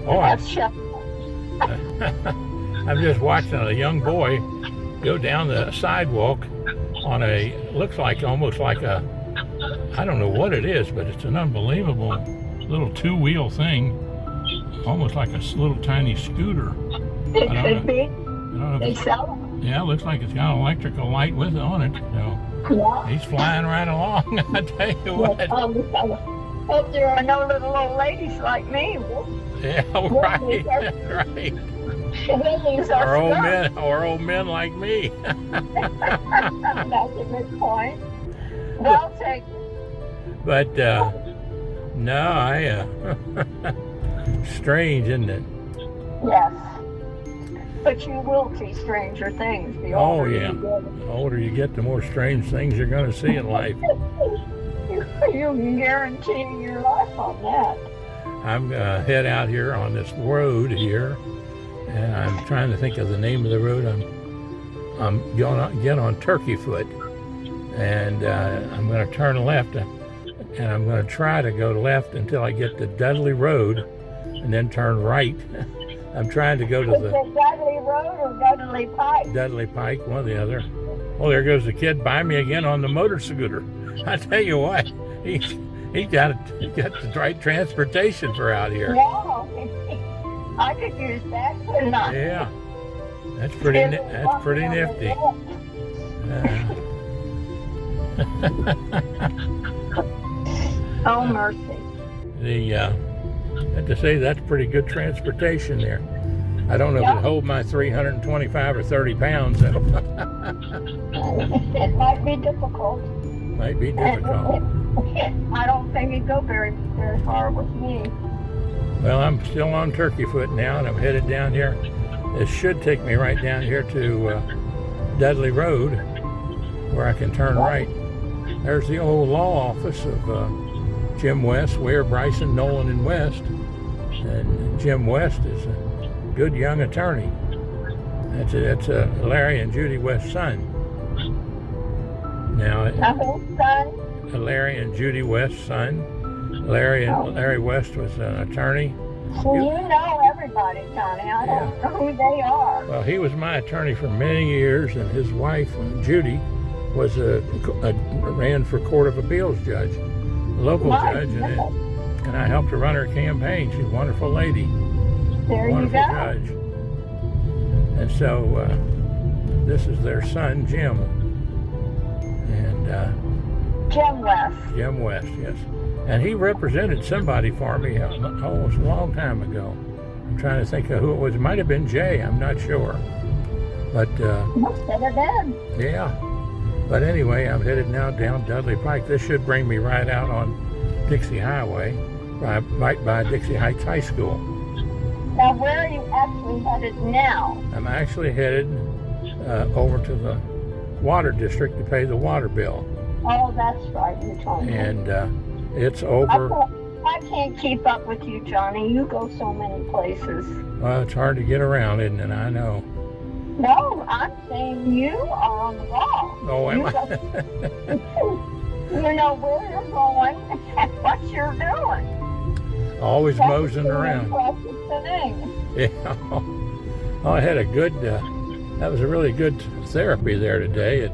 [SPEAKER 2] Oh,
[SPEAKER 5] That's shut.
[SPEAKER 2] I'm just watching a young boy go down the sidewalk on looks like almost like a, I don't know what it is, but it's an unbelievable little two-wheel thing, almost like a little tiny scooter.
[SPEAKER 5] It could be.
[SPEAKER 2] I don't know
[SPEAKER 5] They
[SPEAKER 2] if
[SPEAKER 5] sell them.
[SPEAKER 2] yeah, it looks like it's got an electrical light with it on it. So
[SPEAKER 5] Yeah.
[SPEAKER 2] he's flying right along. I tell you what.
[SPEAKER 5] Hope there are no little old ladies like me.
[SPEAKER 2] Yeah, right, right.
[SPEAKER 5] Ladies are
[SPEAKER 2] Or old men like me.
[SPEAKER 5] That's a good point. Well taken.
[SPEAKER 2] But no, strange, isn't it?
[SPEAKER 5] Yes. But you will see stranger things. The
[SPEAKER 2] Oh
[SPEAKER 5] older
[SPEAKER 2] yeah.
[SPEAKER 5] you get.
[SPEAKER 2] The older you get, the more strange things you're going to see in life.
[SPEAKER 5] You can guarantee your life on that.
[SPEAKER 2] I'm gonna head out here on this road here, and I'm trying to think of the name of the road. I'm going to get on Turkey Foot, and I'm going to turn left, and I'm going to try to go left until I get to Dudley Road, and then turn right. I'm trying to go to
[SPEAKER 5] Is it Dudley Road or Dudley Pike?
[SPEAKER 2] Dudley Pike, one or the other. Oh, there goes the kid by me again on the motor scooter. I tell you what, he got the right transportation for out here.
[SPEAKER 5] Yeah. I could use that, couldn't I?
[SPEAKER 2] Yeah, that's pretty nifty.
[SPEAKER 5] Oh, mercy.
[SPEAKER 2] I have to say that's pretty good transportation there. I don't know if it'd hold my 325 or 30 pounds.
[SPEAKER 5] It might be difficult.
[SPEAKER 2] Might be difficult.
[SPEAKER 5] I don't think it'd go very, very far with me.
[SPEAKER 2] Well, I'm still on Turkey Foot now, and I'm headed down here. It should take me right down here to Dudley Road, where I can turn right. There's the old law office of Jim West, Ware, Bryson, Nolan, and West. And Jim West is a good young attorney. That's Larry and Judy West's son. Now,
[SPEAKER 7] whose son?
[SPEAKER 2] Larry and Judy West's son. Larry West was an attorney.
[SPEAKER 7] So you know everybody, Johnny. I don't know who they are.
[SPEAKER 2] Well, he was my attorney for many years, and his wife, Judy, was ran for Court of Appeals judge, a local judge, and I helped her run her campaign. She's a wonderful lady,
[SPEAKER 7] There you
[SPEAKER 2] wonderful
[SPEAKER 7] go.
[SPEAKER 2] judge. And so this is their son, Jim, and
[SPEAKER 7] Jim West.
[SPEAKER 2] Jim West, yes. And he represented somebody for me almost a long time ago. I'm trying to think of who it was. It might have been Jay, I'm not sure. But
[SPEAKER 7] Must have been.
[SPEAKER 2] yeah. But anyway, I'm headed now down Dudley Pike. This should bring me right out on Dixie Highway, right by Dixie Heights High School.
[SPEAKER 7] Now, where are you actually headed now?
[SPEAKER 2] I'm actually headed over to the water district to pay the water bill.
[SPEAKER 7] Oh, that's right. You told me.
[SPEAKER 2] And it's over.
[SPEAKER 7] I can't keep up with you, Johnny. You go so many places.
[SPEAKER 2] Well, it's hard to get around, isn't it? I know.
[SPEAKER 7] No, I'm saying you are on the ball.
[SPEAKER 2] Oh, am
[SPEAKER 7] you
[SPEAKER 2] I?
[SPEAKER 7] You know where you're going and what you're doing.
[SPEAKER 2] Always
[SPEAKER 7] That's
[SPEAKER 2] moseying
[SPEAKER 7] an
[SPEAKER 2] around.
[SPEAKER 7] impressive thing.
[SPEAKER 2] Yeah. Oh, I had a good, that was a really good therapy there today at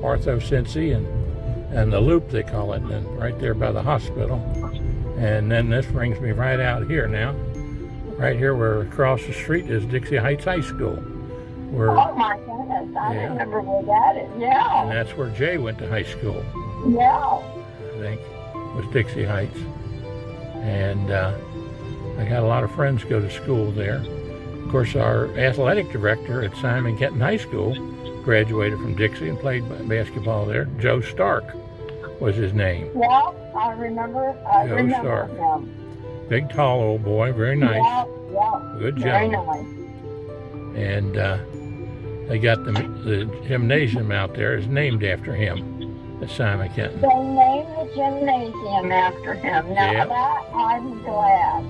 [SPEAKER 2] Ortho Cincy and the Loop, they call it, and right there by the hospital. And then this brings me right out here now. Right here where across the street is Dixie Heights High School. Where,
[SPEAKER 7] Oh my goodness, I remember where that is.
[SPEAKER 2] and
[SPEAKER 7] Yeah,
[SPEAKER 2] that's where Jay went to high school,
[SPEAKER 7] yeah.
[SPEAKER 2] I think, was Dixie Heights. And I got a lot of friends go to school there. Of course, our athletic director at Simon Kenton High School graduated from Dixie and played basketball there. Joe Stark was his name.
[SPEAKER 7] Yeah, I remember
[SPEAKER 2] Stark.
[SPEAKER 7] him.
[SPEAKER 2] Big, tall old boy, very nice.
[SPEAKER 7] Yeah, yeah.
[SPEAKER 2] Good
[SPEAKER 7] Very
[SPEAKER 2] gentleman.
[SPEAKER 7] nice.
[SPEAKER 2] And they got the gymnasium out there is named after him at Simon Kenton.
[SPEAKER 7] They named the gymnasium after him. Now
[SPEAKER 2] Yep.
[SPEAKER 7] that I'm glad.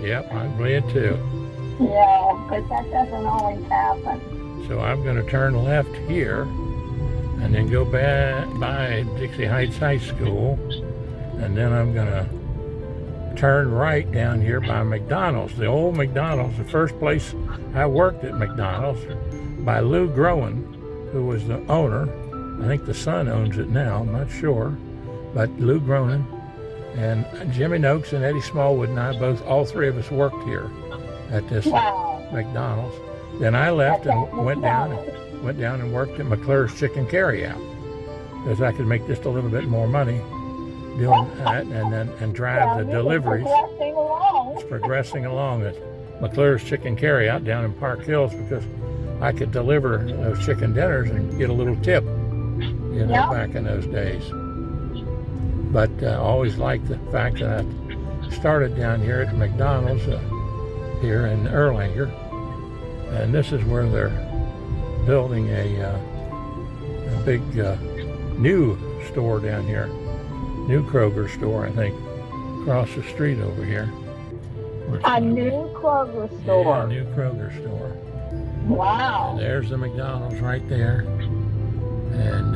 [SPEAKER 2] Yep, I'm glad too.
[SPEAKER 7] Yeah, because that doesn't always happen.
[SPEAKER 2] So I'm going to turn left here and then go back by Dixie Heights High School. And then I'm going to turn right down here by McDonald's, the old McDonald's, the first place I worked at McDonald's, by Lou Groen, who was the owner. I think the son owns it now, I'm not sure. But Lou Groen and Jimmy Noakes and Eddie Smallwood and I all three of us worked here at this
[SPEAKER 7] Wow.
[SPEAKER 2] McDonald's. Then I left and went down and worked at McClure's Chicken Carryout because I could make just a little bit more money doing that and drive the deliveries.
[SPEAKER 7] Progressing along.
[SPEAKER 2] It's progressing along at McClure's Chicken Carryout down in Park Hills because I could deliver those chicken dinners and get a little tip, back in those days. But I always liked the fact that I started down here at McDonald's here in Erlanger. And this is where they're building a big new store down here. New Kroger store, I think, across the street over here.
[SPEAKER 7] A new Kroger store.
[SPEAKER 2] Yeah, a new Kroger store.
[SPEAKER 7] Wow.
[SPEAKER 2] And there's the McDonald's right there. And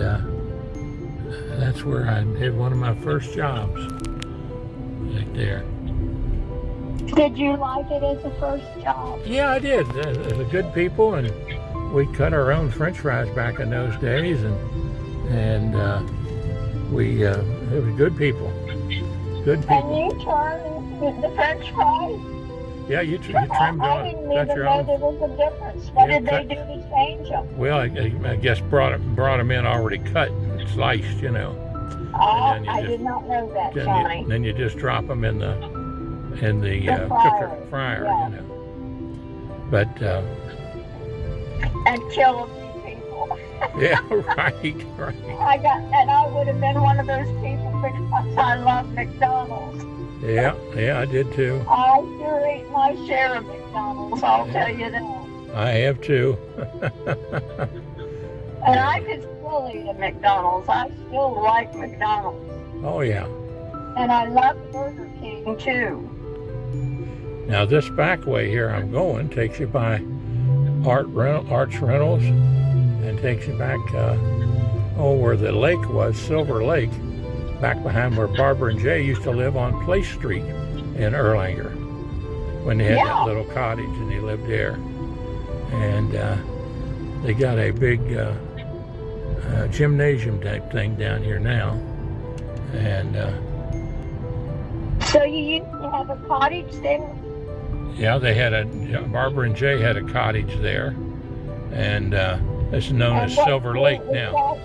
[SPEAKER 2] that's where I did one of my first jobs. Right there.
[SPEAKER 7] Did you like it as a first job?
[SPEAKER 2] Yeah, I did. They're good people, and we cut our own French fries back in those days, and it was good people. Good people.
[SPEAKER 7] And you turned the French fries?
[SPEAKER 2] Yeah, you trimmed
[SPEAKER 7] I didn't even
[SPEAKER 2] cut your
[SPEAKER 7] know
[SPEAKER 2] own.
[SPEAKER 7] there was a difference. What
[SPEAKER 2] Yeah,
[SPEAKER 7] did they do to change them?
[SPEAKER 2] Well, I guess brought them in already cut and sliced,
[SPEAKER 7] Oh,
[SPEAKER 2] then you
[SPEAKER 7] I
[SPEAKER 2] just-
[SPEAKER 7] did not know that, Johnny.
[SPEAKER 2] Then you just drop them in the fryer,
[SPEAKER 7] yeah.
[SPEAKER 2] But
[SPEAKER 7] And kill a few people.
[SPEAKER 2] yeah, right.
[SPEAKER 7] I would have been one of those people because I love McDonald's.
[SPEAKER 2] Yeah, I did too.
[SPEAKER 7] I sure ate my share of McDonald's, I'll tell you that.
[SPEAKER 2] I have too.
[SPEAKER 7] And I could still eat at McDonald's. I still like McDonald's.
[SPEAKER 2] Oh yeah.
[SPEAKER 7] And I love Burger King too.
[SPEAKER 2] Now this back way here I'm going takes you by Arch Reynolds and takes you back where the lake was, Silver Lake, back behind where Barbara and Jay used to live on Place Street in Erlanger when they had that little cottage and they lived there. And they got a big gymnasium type thing down here now. And
[SPEAKER 7] so you used to have a cottage there?
[SPEAKER 2] yeah, they had Barbara and Jay had a cottage there, and it's known as Silver Lake now.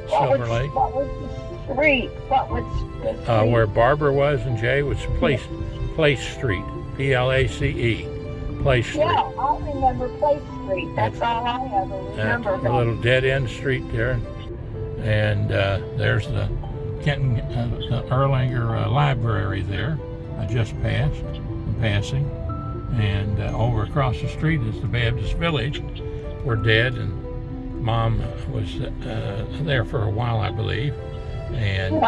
[SPEAKER 2] Silver Lake.
[SPEAKER 7] What was the street? What was the street?
[SPEAKER 2] Where Barbara was and Jay was Place Street, Place, Place Street.
[SPEAKER 7] Yeah, I remember Place Street. That's all I ever remember.
[SPEAKER 2] A little dead end street there, and there's the Kenton, the Erlanger Library there. I just passed, in passing, and over across the street is the Baptist Village. We're dead, and Mom was there for a while, I believe, and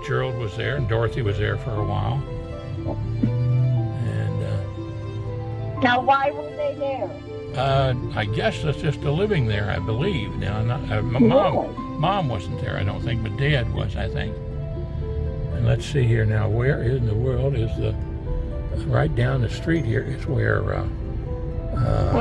[SPEAKER 2] Gerald was there, and Dorothy was there for a while. And
[SPEAKER 7] now, why were they there?
[SPEAKER 2] I guess that's just a living there, I believe. Now, Mom wasn't there, I don't think, but Dad was, I think. And let's see here now, where in the world is right down the street here is where...
[SPEAKER 7] well,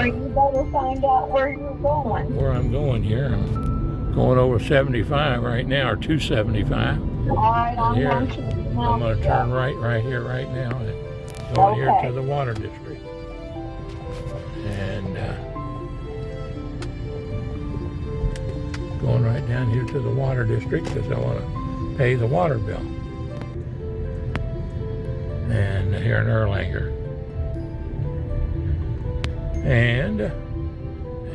[SPEAKER 7] you better find out where you're going.
[SPEAKER 2] Where I'm going here, I'm going over 75 right now, or 275.
[SPEAKER 7] All right, I'm going
[SPEAKER 2] to turn right here, right now, and going here to the Water District. And going right down here to the Water District because I want to pay the water bill. And here in Erlanger. And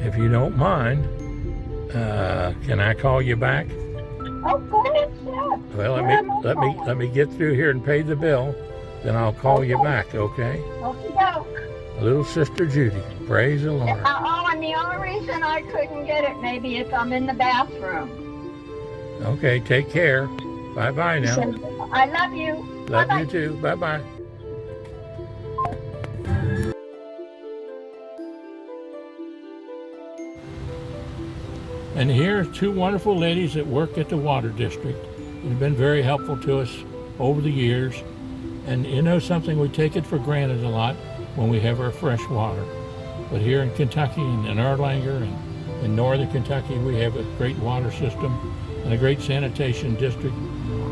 [SPEAKER 2] if you don't mind, can I call you back?
[SPEAKER 7] Oh, go ahead, sure.
[SPEAKER 2] Well, let me get through here and pay the bill, then I'll call you back, okay?
[SPEAKER 7] Okey-doke.
[SPEAKER 2] Little Sister Judy, praise the Lord.
[SPEAKER 7] And the only reason I couldn't get it, maybe if I'm in the bathroom.
[SPEAKER 2] Okay, take care. Bye-bye now.
[SPEAKER 7] I love you.
[SPEAKER 2] Love
[SPEAKER 7] Bye-bye.
[SPEAKER 2] you too. Bye-bye. And here are two wonderful ladies that work at the Water District. They've been very helpful to us over the years. And you know something, we take it for granted a lot when we have our fresh water. But here in Kentucky and in Erlanger and in northern Kentucky, we have a great water system and a great sanitation district.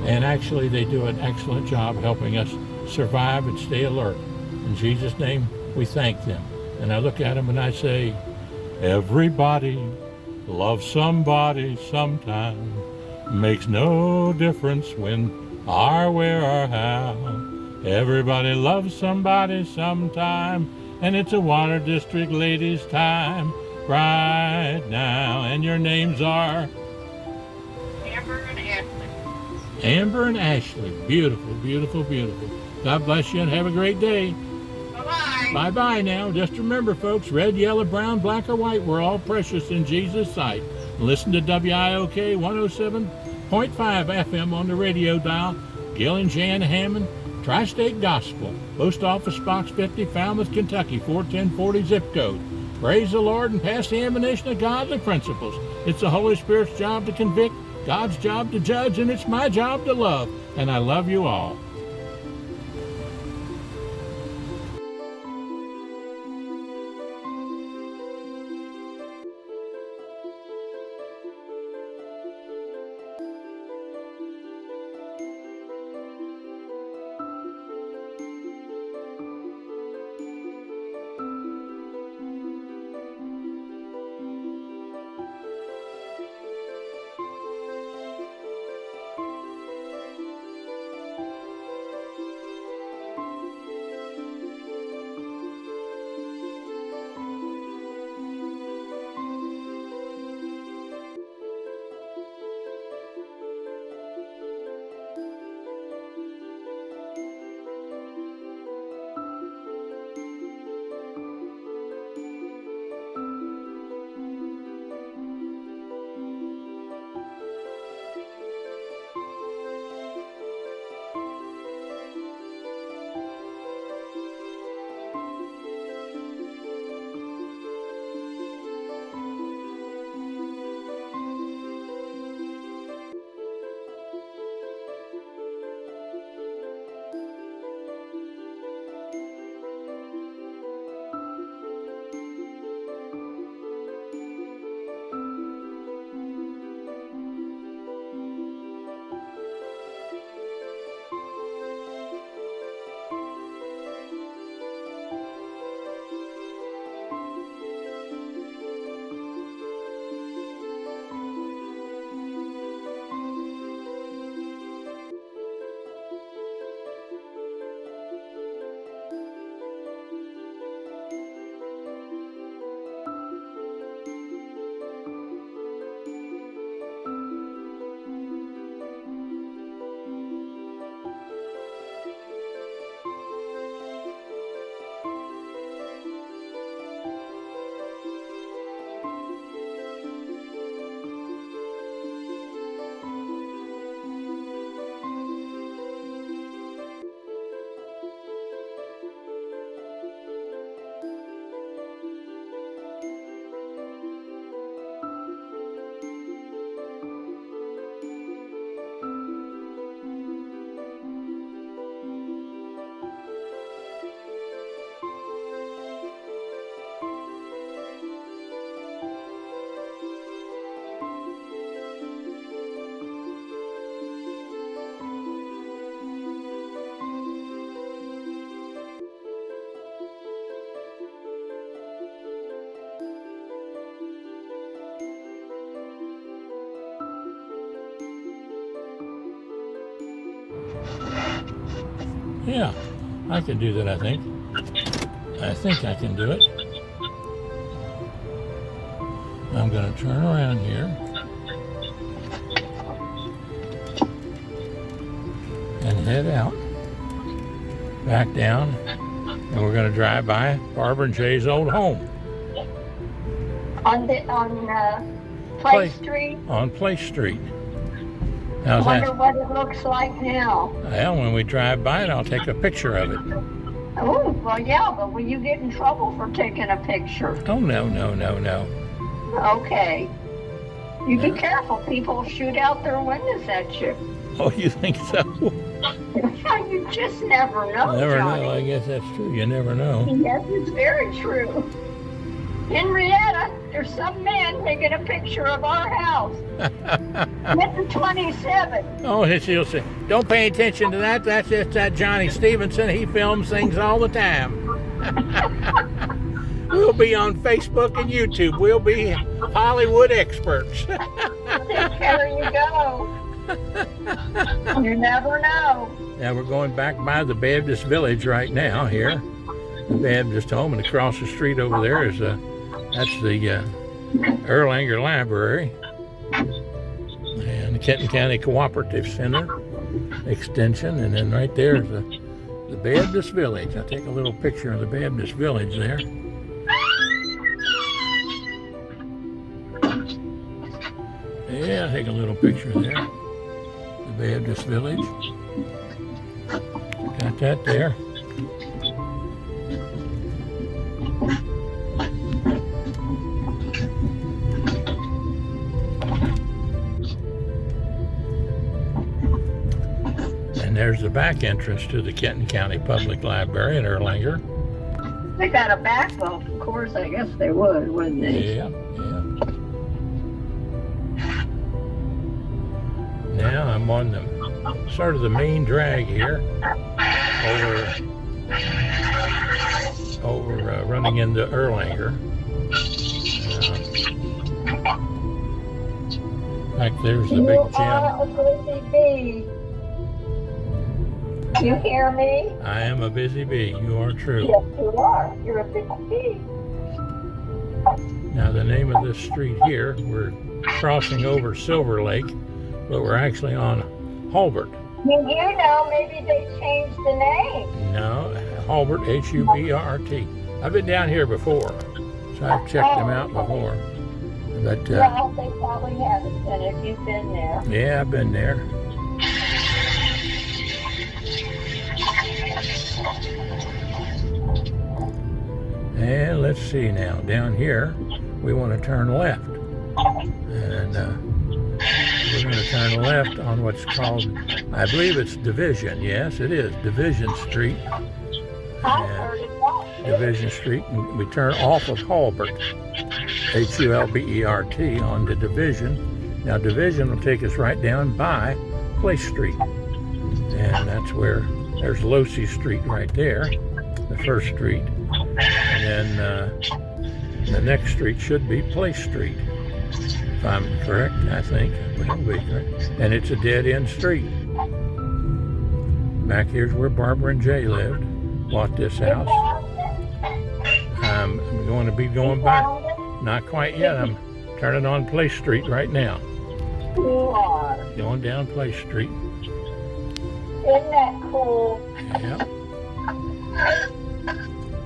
[SPEAKER 2] And actually, they do an excellent job helping us survive and stay alert. In Jesus' name, we thank them. And I look at them and I say, everybody loves somebody sometime. Makes no difference when or where or how. Everybody loves somebody sometime. And it's a Water District ladies' time right now. And your names are?
[SPEAKER 7] Amber and Ashley.
[SPEAKER 2] Amber and Ashley. Beautiful, beautiful, beautiful. God bless you and have a great day.
[SPEAKER 7] Bye-bye.
[SPEAKER 2] Bye-bye now. Just remember, folks, red, yellow, brown, black, or white, we're all precious in Jesus' sight. Listen to WIOK 107.5 FM on the radio dial. Gil and Jan Hammond, Tri-State Gospel. Post Office Box 50, Falmouth, Kentucky, 41040 zip code. Praise the Lord and pass the ammunition of godly principles. It's the Holy Spirit's job to convict, God's job to judge, and it's my job to love. And I love you all. Yeah, I can do that, I think. I think I can do it. I'm going to turn around here. And head out. Back down. And we're going to drive by Barbara and Jay's old home.
[SPEAKER 7] On Place Street.
[SPEAKER 2] On Place Street.
[SPEAKER 7] I
[SPEAKER 2] How's
[SPEAKER 7] wonder
[SPEAKER 2] that?
[SPEAKER 7] what it looks like now.
[SPEAKER 2] Well, when we drive by it, I'll take a picture of it.
[SPEAKER 7] Oh, well, yeah, but will you get in trouble for taking a picture?
[SPEAKER 2] Oh, no, no, no, no.
[SPEAKER 7] Okay. You be careful. People shoot out their windows at you.
[SPEAKER 2] Oh, you think so?
[SPEAKER 7] You just never know,
[SPEAKER 2] Never
[SPEAKER 7] Johnny.
[SPEAKER 2] know. I guess that's true. You never know.
[SPEAKER 7] Yes, it's very true. Henrietta, there's some man taking a picture of our house. With the 27.
[SPEAKER 2] Oh, he'll say, don't pay attention to that. That's just that Johnny Stephenson. He films things all the time. We'll be on Facebook and YouTube. We'll be Hollywood experts.
[SPEAKER 7] There you go. You never know.
[SPEAKER 2] Now we're going back by the Baptist Village right now here. The Baptist home, and across the street over there is that's the Erlanger Library and the Kenton County Cooperative Center Extension, and then right there is the Baptist Village. I'll take a little picture of the Baptist Village there. Yeah, I'll take a little picture there. The Baptist Village. Got that there. And there's the back entrance to the Kenton County Public Library in Erlanger.
[SPEAKER 7] They got a back bump, of course. I guess they would, wouldn't they?
[SPEAKER 2] Yeah, yeah. Now I'm on the sort of the main drag here, over running into Erlanger. Back there's the big
[SPEAKER 7] You
[SPEAKER 2] gym.
[SPEAKER 7] are a busy bee. You hear me?
[SPEAKER 2] I am a busy bee. You are true.
[SPEAKER 7] Yes, you are. You're a big bee.
[SPEAKER 2] Now the name of this street here, we're crossing over Silver Lake, but we're actually on Hulbert.
[SPEAKER 7] You know, maybe they changed the name.
[SPEAKER 2] No, Hulbert, H-U-B-R-T. I've been down here before, so I've checked them out before. But
[SPEAKER 7] Well, they probably haven't been if you've been there.
[SPEAKER 2] yeah, I've been there. And let's see now, down here, we want to turn left. And we're going to turn left on what's called, I believe it's Division. Yes, it is Division Street.
[SPEAKER 7] I've heard it all.
[SPEAKER 2] Division Street, and we turn off of Hulbert, Hulbert, onto Division. Now Division will take us right down by Place Street. And that's where, there's Losey Street right there, the first street. And then the next street should be Place Street, if I'm correct, I think. Will be correct. And it's a dead-end street. Back here's where Barbara and Jay lived. Bought this house. I'm going to be going back. Not quite yet. I'm turning on Place Street right now.
[SPEAKER 7] You are.
[SPEAKER 2] Going down Place Street.
[SPEAKER 7] Isn't that cool?
[SPEAKER 2] Yep.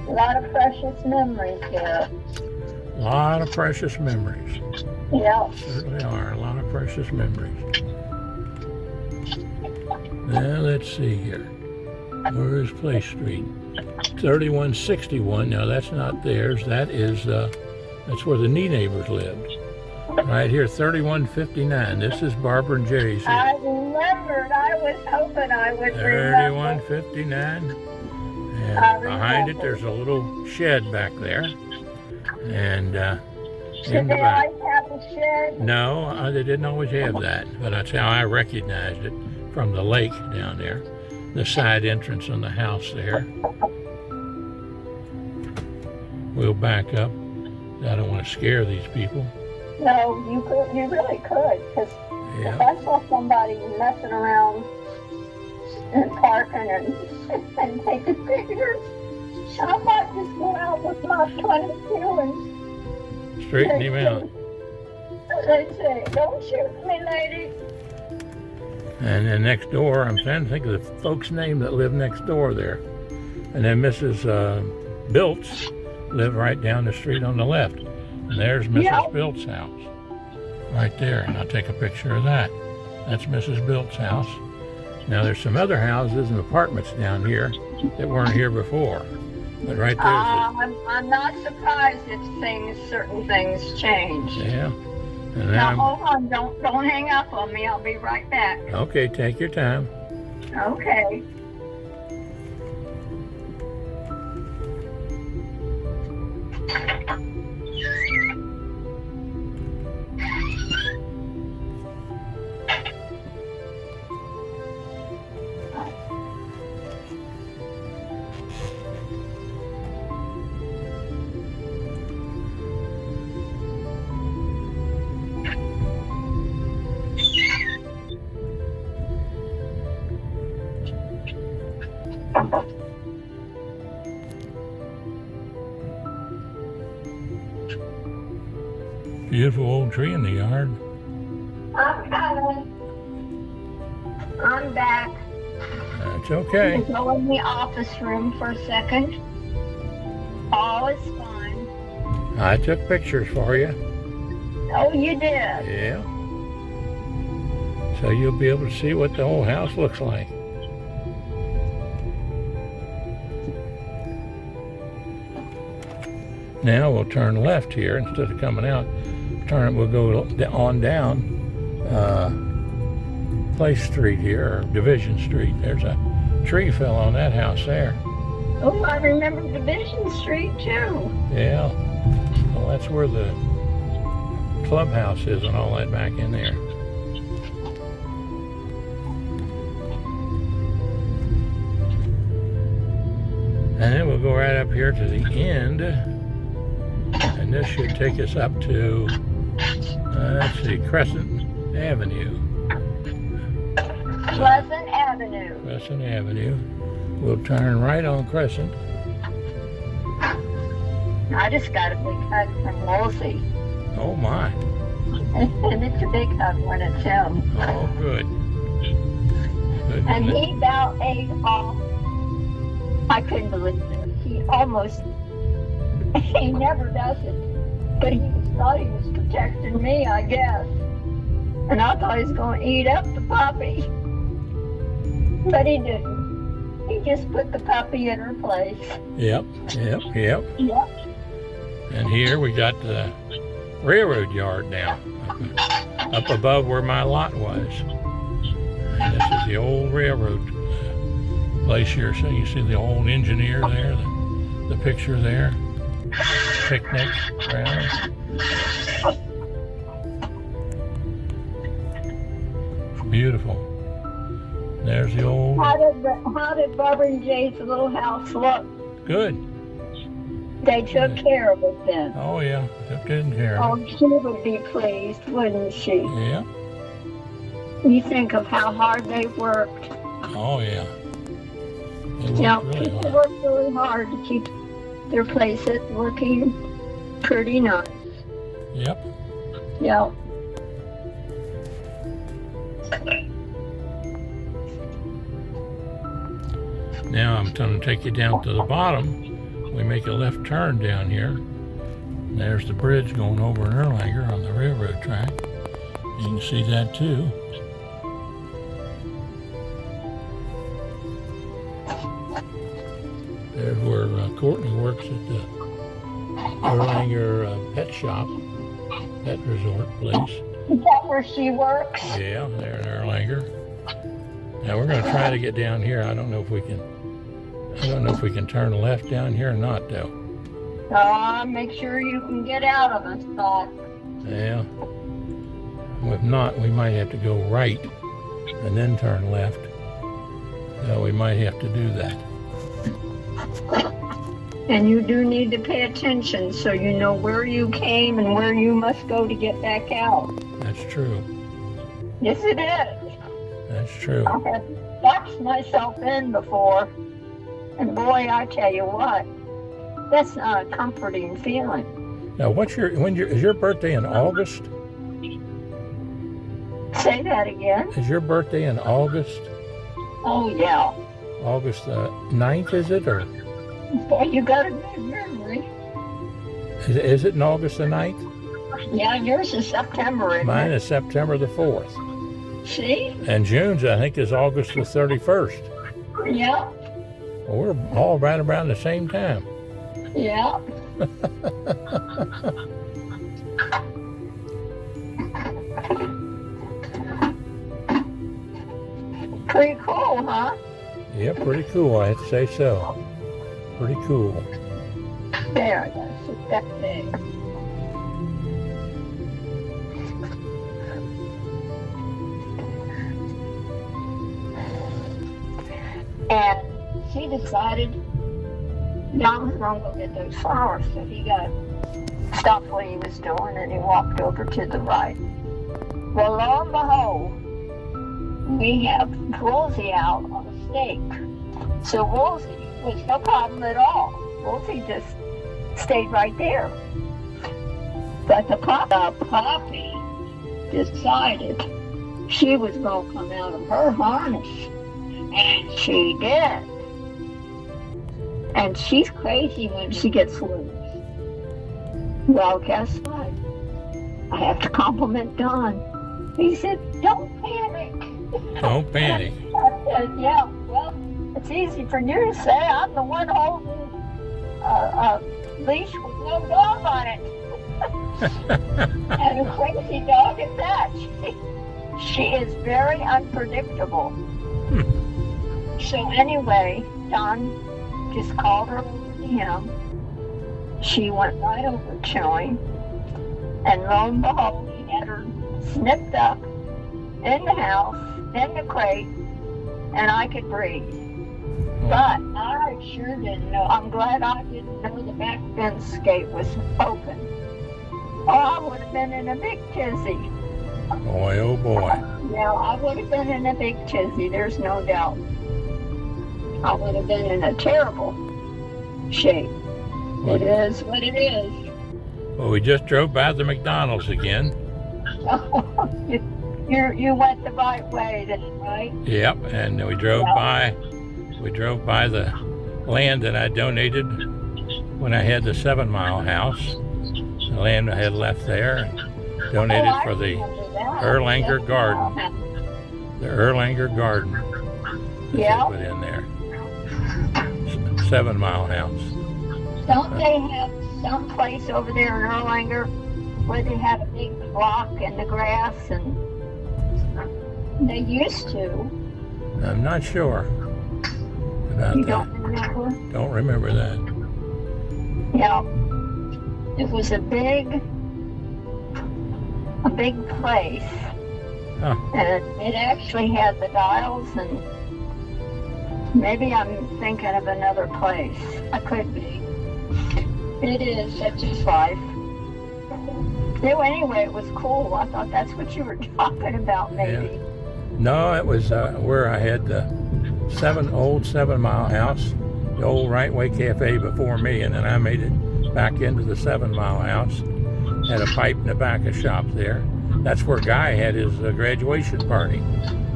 [SPEAKER 7] A lot of precious memories here.
[SPEAKER 2] A lot of precious memories.
[SPEAKER 7] Yep.
[SPEAKER 2] Certainly are. A lot of precious memories. Now let's see here. Where is Place Street? 3161. Now that's not theirs. That is that's where the knee neighbors lived. Right here, 3159. This is Barbara and Jay's here.
[SPEAKER 7] I remembered. I was hoping I would remember.
[SPEAKER 2] 3159. And behind it, there's a little shed back there. And
[SPEAKER 7] Did
[SPEAKER 2] in the
[SPEAKER 7] they
[SPEAKER 2] back.
[SPEAKER 7] always have a shed?
[SPEAKER 2] No, they didn't always have that, but that's how I recognized it from the lake down there. The side entrance on the house there. We'll back up. I don't want to scare these people.
[SPEAKER 7] No, you could. You really could, because if
[SPEAKER 2] Yeah.
[SPEAKER 7] I saw somebody messing around and parking and taking pictures. I might just go out with my 22 and
[SPEAKER 2] Straighten him out.
[SPEAKER 7] they say, don't shoot me, lady.
[SPEAKER 2] And then next door, I'm trying to think of the folks' name that live next door there. And then Mrs. Biltz lived right down the street on the left. And there's Mrs.
[SPEAKER 7] Yeah.
[SPEAKER 2] Biltz's house. Right there. And I'll take a picture of that. That's Mrs. Biltz's house. Now there's some other houses and apartments down here that weren't here before. But right there's
[SPEAKER 7] I'm not surprised if certain things change.
[SPEAKER 2] yeah. And
[SPEAKER 7] Now
[SPEAKER 2] then
[SPEAKER 7] hold on, don't hang up on me. I'll be right back.
[SPEAKER 2] okay, take your time.
[SPEAKER 7] Okay.
[SPEAKER 2] Beautiful old tree in the yard.
[SPEAKER 7] I'm coming. I'm back.
[SPEAKER 2] That's okay.
[SPEAKER 7] Go in the office room for a second. All is fine.
[SPEAKER 2] I took pictures for you.
[SPEAKER 7] Oh, you did.
[SPEAKER 2] Yeah. So you'll be able to see what the whole house looks like. Now we'll turn left here instead of coming out. We'll go on down Place Street here, or Division Street. There's a tree fell on that house there.
[SPEAKER 7] Oh, I remember Division Street too.
[SPEAKER 2] Yeah. Well, that's where the clubhouse is and all that back in there. And then we'll go right up here to the end. And this should take us up to, let's see, Crescent Avenue.
[SPEAKER 7] Pleasant Avenue.
[SPEAKER 2] Crescent Avenue. We'll turn right on Crescent.
[SPEAKER 7] I just got a big hug from Wolsey.
[SPEAKER 2] Oh my.
[SPEAKER 7] And it's a big hug when it's him.
[SPEAKER 2] Oh, good. Good.
[SPEAKER 7] And he about ate off. I couldn't believe it. He never does it. But he thought he was protecting me, I guess. And I thought he was going to eat up the puppy. But he didn't. He just put the puppy in her place.
[SPEAKER 2] Yep.
[SPEAKER 7] Yep.
[SPEAKER 2] And here we got the railroad yard now, up above where my lot was. And this is the old railroad place here. So you see the old engineer there, the picture there, picnic ground. Beautiful. There's the old.
[SPEAKER 7] How did Barbara and Jay's little house look?
[SPEAKER 2] Good.
[SPEAKER 7] They took care of it then.
[SPEAKER 2] Oh yeah, took good care of it.
[SPEAKER 7] Oh, she would be pleased, wouldn't she?
[SPEAKER 2] Yeah.
[SPEAKER 7] You think of how hard they worked.
[SPEAKER 2] Oh yeah. They
[SPEAKER 7] Yeah,
[SPEAKER 2] worked really
[SPEAKER 7] people
[SPEAKER 2] hard.
[SPEAKER 7] work really hard to keep their places looking pretty nice.
[SPEAKER 2] Yep.
[SPEAKER 7] Yeah.
[SPEAKER 2] Now I'm going to take you down to the bottom. We make a left turn down here. There's the bridge going over in Erlanger on the railroad track. You can see that too. There's where Courtney works at the Erlanger pet shop, pet resort place.
[SPEAKER 7] Is that where she works?
[SPEAKER 2] Yeah, there in Erlanger. Now we're going to try to get down here. I don't know if we can turn left down here or not though.
[SPEAKER 7] Make sure you can get out of the spot.
[SPEAKER 2] Yeah. If not, we might have to go right and then turn left. So we might have to do that.
[SPEAKER 7] And you do need to pay attention so you know where you came and where you must go to get back out.
[SPEAKER 2] That's true.
[SPEAKER 7] Yes, it is.
[SPEAKER 2] That's true.
[SPEAKER 7] That's boxed myself in before. And boy, I tell you what, that's not a comforting feeling.
[SPEAKER 2] Now, is your birthday in August?
[SPEAKER 7] Say that again.
[SPEAKER 2] Is your birthday in August?
[SPEAKER 7] Oh, yeah.
[SPEAKER 2] August 9th, is it? Or
[SPEAKER 7] Boy, you got a good memory.
[SPEAKER 2] is it in August the 9th?
[SPEAKER 7] Yeah, yours is September, isn't
[SPEAKER 2] Mine
[SPEAKER 7] it?
[SPEAKER 2] is September the 4th.
[SPEAKER 7] See?
[SPEAKER 2] And June's, I think, is August the 31st.
[SPEAKER 7] Yeah,
[SPEAKER 2] Well, we're all right around the same time.
[SPEAKER 7] yeah. Pretty cool, huh?
[SPEAKER 2] Yeah, pretty cool, I have to say so. Pretty cool.
[SPEAKER 7] There, that's it, that thing. And he decided John was going to go get those flowers, so he stopped what he was doing and he walked over to the right. Well, lo and behold, we have Woolsey out on a stake. So Woolsey was no problem at all. Woolsey just stayed right there. But the puppy decided she was going to come out of her harness. And she did. And she's crazy when she gets loose. Well, guess what? I have to compliment Don. He said, don't panic.
[SPEAKER 2] Don't panic.
[SPEAKER 7] I said, yeah, well, it's easy for you to say. I'm the one holding a leash with no dog on it. And a crazy dog at that. She is very unpredictable. So anyway, Don just called her over to him. She went right over to him. And lo and behold, he had her snipped up in the house, in the crate, and I could breathe. But I sure didn't know. I'm glad I didn't know the back fence gate was open. Oh, I would have been in a big tizzy.
[SPEAKER 2] Boy, oh boy.
[SPEAKER 7] Yeah, I would have been in a big tizzy, there's no doubt. I would have been in a terrible shape. It is what it is.
[SPEAKER 2] Well, we just drove by the McDonald's again.
[SPEAKER 7] You went the right way then, right?
[SPEAKER 2] Yep, and we drove by the land that I donated when I had the 7 Mile house. The land I had left there and donated for the Erlanger garden. The Erlanger garden that they put in there. 7 Mile house.
[SPEAKER 7] Don't they have some place over there in Erlanger where they have a big block in the grass? And they used to.
[SPEAKER 2] I'm not sure about
[SPEAKER 7] You
[SPEAKER 2] that.
[SPEAKER 7] don't remember?
[SPEAKER 2] Don't remember that.
[SPEAKER 7] Yeah. It was a big place.
[SPEAKER 2] Huh.
[SPEAKER 7] And it actually had the dials, and maybe I'm thinking of another place. I could be. It is such as life. So anyway, it was cool. I thought that's what you were talking about, maybe.
[SPEAKER 2] Yeah. No, it was where I had the 7 Mile house, the old Right Way Cafe before me, and then I made it back into the 7 Mile house. Had a pipe and tobacco shop there. That's where Guy had his graduation party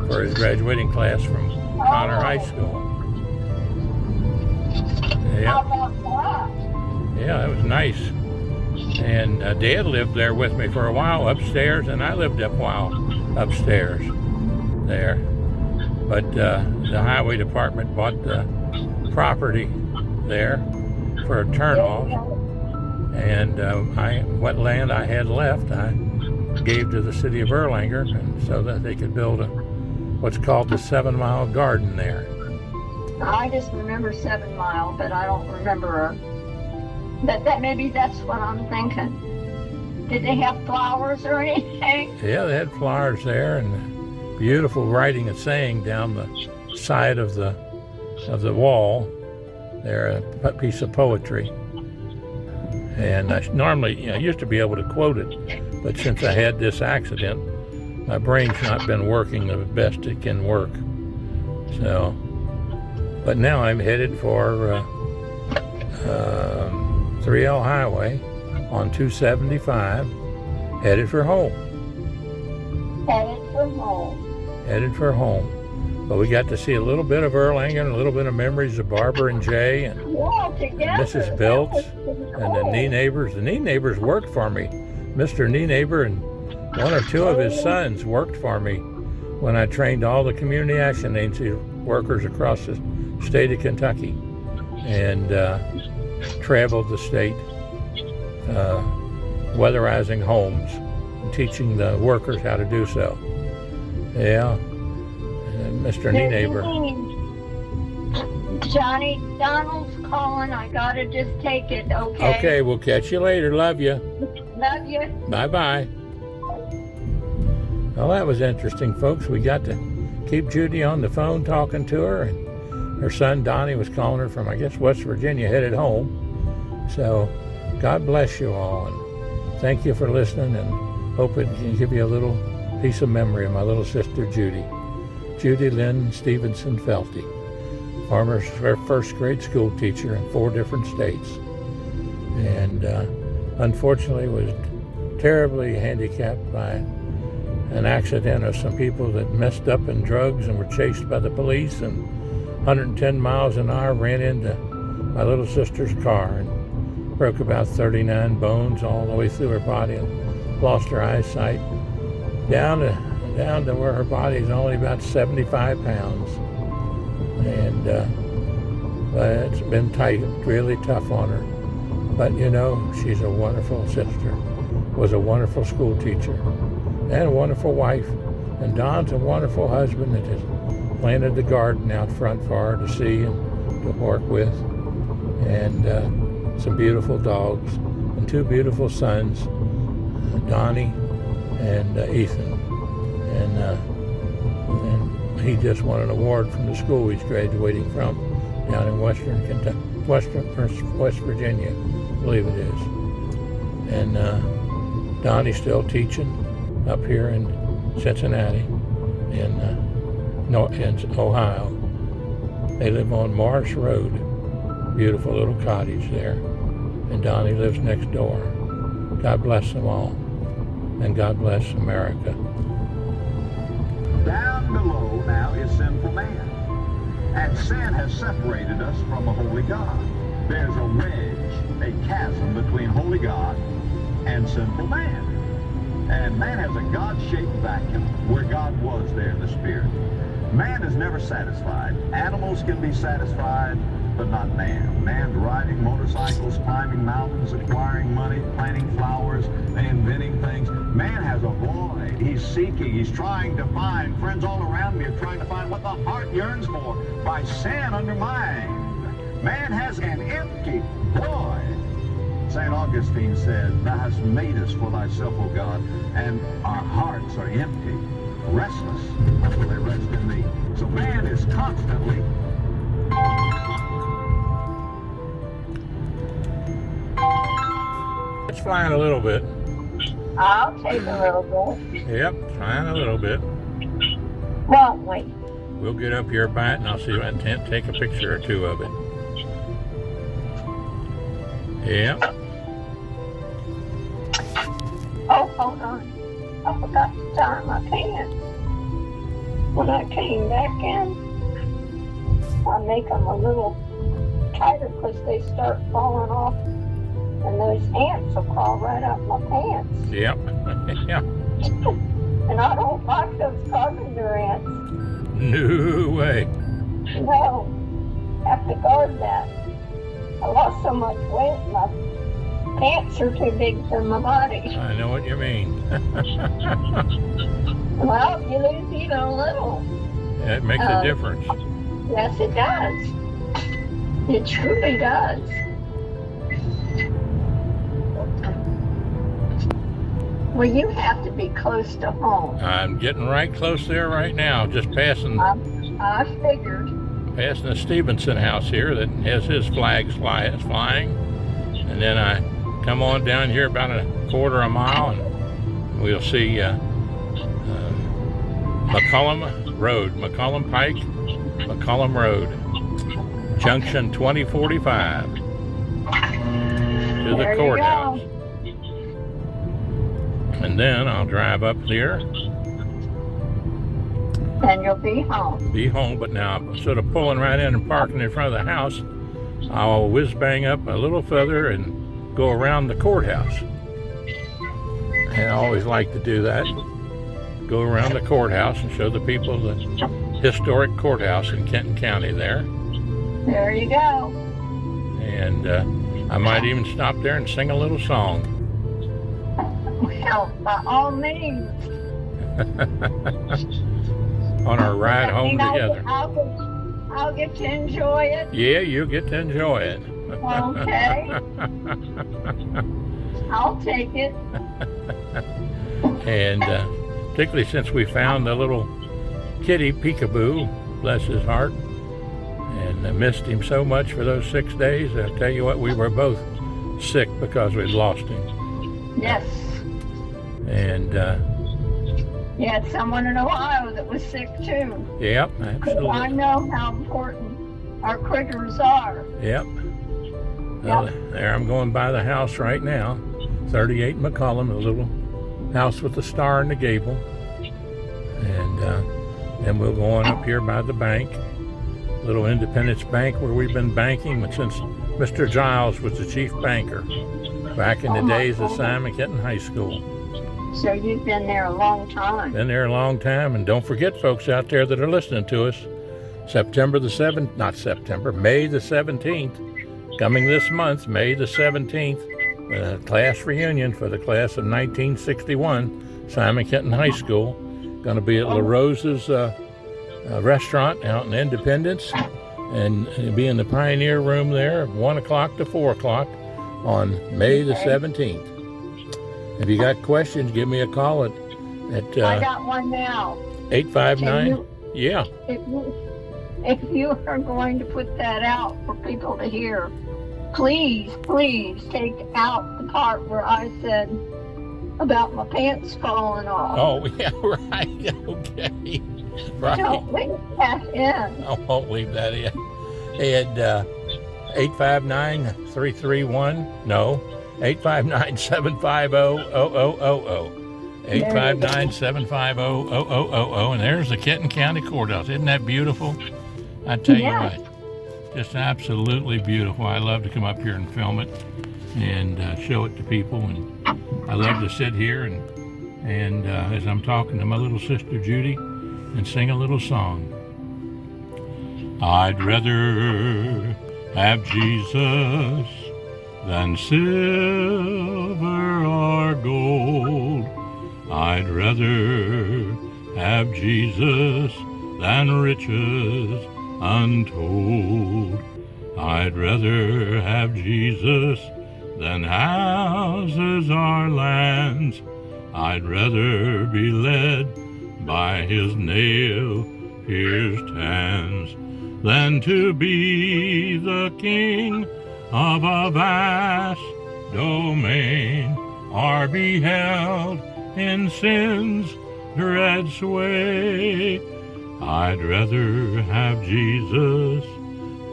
[SPEAKER 2] for his graduating class from Connor High School.
[SPEAKER 7] How
[SPEAKER 2] Yeah,
[SPEAKER 7] about that?
[SPEAKER 2] yeah, that was nice. And Dad lived there with me for a while upstairs, and I lived a while upstairs there. But the highway department bought the property there for a turnoff. And what land I had left, I gave to the city of Erlanger, and so that they could build what's called the 7 Mile garden there.
[SPEAKER 7] I just remember 7 Mile, but I don't remember. That maybe that's what I'm thinking. Did they have flowers or anything?
[SPEAKER 2] Yeah, they had flowers there and beautiful writing and saying down the side of the wall there, a piece of poetry. And I normally, I used to be able to quote it, but since I had this accident, my brain's not been working the best it can work. So, but now I'm headed for 3L Highway on 275, headed for home.
[SPEAKER 7] Headed for home.
[SPEAKER 2] Headed for home. But we got to see a little bit of Erlangen, a little bit of memories of Barbara and Jay and Mrs. Belts and the knee neighbors. The knee neighbors worked for me. Mr. Knee Neighbor and one or two of his sons worked for me when I trained all the community action agency workers across the state of Kentucky and traveled the state weatherizing homes and teaching the workers how to do so. Yeah. Mr. Knee Neighbor.
[SPEAKER 7] Johnny, Donald's calling. I gotta just take it, okay?
[SPEAKER 2] Okay, we'll catch you later. Love you.
[SPEAKER 7] Love you.
[SPEAKER 2] Bye-bye. Well, that was interesting, folks. We got to keep Judy on the phone talking to her, and her son Donnie was calling her from, I guess, West Virginia, headed home. So, God bless you all, and thank you for listening, and hope it can give you a little piece of memory of my little sister Judy. Judy Lynn Stephenson Felty, former first grade school teacher in 4 different states, and unfortunately was terribly handicapped by an accident of some people that messed up in drugs and were chased by the police, and 110 miles an hour ran into my little sister's car and broke about 39 bones all the way through her body and lost her eyesight down to where her body is only about 75 pounds. And but it's been tight, really tough on her. But you know, she's a wonderful sister, was a wonderful school teacher, and a wonderful wife. And Don's a wonderful husband that has planted the garden out front for her to see and to work with. And some beautiful dogs and 2 beautiful sons, Donnie and Ethan. And he just won an award from the school he's graduating from down in West Virginia, I believe it is. And Donnie's still teaching up here in Cincinnati, in Ohio. They live on Marsh Road, beautiful little cottage there, and Donnie lives next door. God bless them all, and God bless America.
[SPEAKER 8] Down below now is sinful man, and sin has separated us from a holy God. There's a wedge, a chasm between holy God and sinful man. And man has a God-shaped vacuum where God was there in the spirit. Man is never satisfied. Animals can be satisfied, but not man. Man's riding motorcycles, climbing mountains, acquiring money, planting flowers, inventing things. Man has a void. He's seeking. He's trying to find. Friends all around me are trying to find what the heart yearns for by sin undermined. Man has an empty void. St. Augustine said, "Thou hast made us for thyself, O God, and our hearts are empty, restless, until they rest in thee." So man is constantly
[SPEAKER 2] It's flying a little bit.
[SPEAKER 7] I'll take a little bit.
[SPEAKER 2] Yep, flying a little bit.
[SPEAKER 7] Won't we?
[SPEAKER 2] We'll get up here by it and I'll see if I can take a picture or 2 of it. Yep.
[SPEAKER 7] Oh, hold on. I forgot to tie my pants. When I came back in, I make them a little tighter because they start falling off, and those ants will crawl right up my pants.
[SPEAKER 2] Yep. Yeah.
[SPEAKER 7] And I don't like those carpenter ants.
[SPEAKER 2] No way.
[SPEAKER 7] No, have to guard that. I lost so much weight, my pants are too big for my body.
[SPEAKER 2] I know what you mean.
[SPEAKER 7] Well, you lose even a little.
[SPEAKER 2] It makes a difference.
[SPEAKER 7] Yes, it does. It truly does. Well, you have to be close to home.
[SPEAKER 2] I'm getting right close there right now, just passing
[SPEAKER 7] I figured.
[SPEAKER 2] the Stephenson house here that has his flags flying. And then I come on down here about a quarter of a mile and we'll see McCollum Road, McCollum Pike, McCollum Road, junction 2045 to the courthouse. And then I'll drive up there.
[SPEAKER 7] And you'll be home.
[SPEAKER 2] Be home, but now instead of pulling right in and parking in front of the house, I'll whiz bang up a little further and go around the courthouse. And I always like to do that. Go around the courthouse and show the people the historic courthouse in Kenton County there.
[SPEAKER 7] There you go.
[SPEAKER 2] And I might even stop there and sing a little song.
[SPEAKER 7] Well, by all means.
[SPEAKER 2] On our ride home together.
[SPEAKER 7] I'll get to enjoy it.
[SPEAKER 2] Yeah, you'll get to enjoy it.
[SPEAKER 7] Okay. I'll take it.
[SPEAKER 2] And particularly since we found the little kitty PEEKABOO, bless his heart, and I missed him so much for those 6 days. I'll tell you what, we were both sick because we'd lost him.
[SPEAKER 7] Yes.
[SPEAKER 2] And
[SPEAKER 7] you had someone in Ohio that was sick too.
[SPEAKER 2] yep, absolutely.
[SPEAKER 7] I know how important our critters are.
[SPEAKER 2] Yep. Well, there I'm going by the house right now, 38 McCollum, the little house with the star and the gable. And then we'll go on up here by the bank, little Independence Bank where we've been banking since Mr. Giles was the chief banker back in the days of Simon Kenton High School.
[SPEAKER 7] So you've been there a long time.
[SPEAKER 2] Been there a long time, and don't forget, folks out there that are listening to us, May the 17th, coming this month, May the 17th, class reunion for the class of 1961, Simon Kenton High School. Going to be at La Rosa's restaurant out in Independence, and it'll be in the Pioneer Room there, 1 o'clock to 4 o'clock on May the 17th. If you got questions, give me a call at
[SPEAKER 7] I got one now.
[SPEAKER 2] 859. Yeah.
[SPEAKER 7] If you are going to put that out for people to hear, please take out the part where I said about my pants falling off.
[SPEAKER 2] Oh, yeah, right. Okay. Right.
[SPEAKER 7] Don't leave that in.
[SPEAKER 2] I won't leave that in. And 859-331, no, 859-750-0000. 859-750-0000. And there's the Kenton County Courthouse. Isn't that beautiful? I tell you what, just absolutely beautiful. I love to come up here and film it and show it to people. And I love to sit here and as I'm talking to my little sister Judy and sing a little song. I'd rather have Jesus than silver or gold. I'd rather have Jesus than riches untold. I'd rather have Jesus than houses or lands. I'd rather be led by his nail-pierced hands than to be the king of a vast domain, or be held in sin's dread sway. I'd rather have Jesus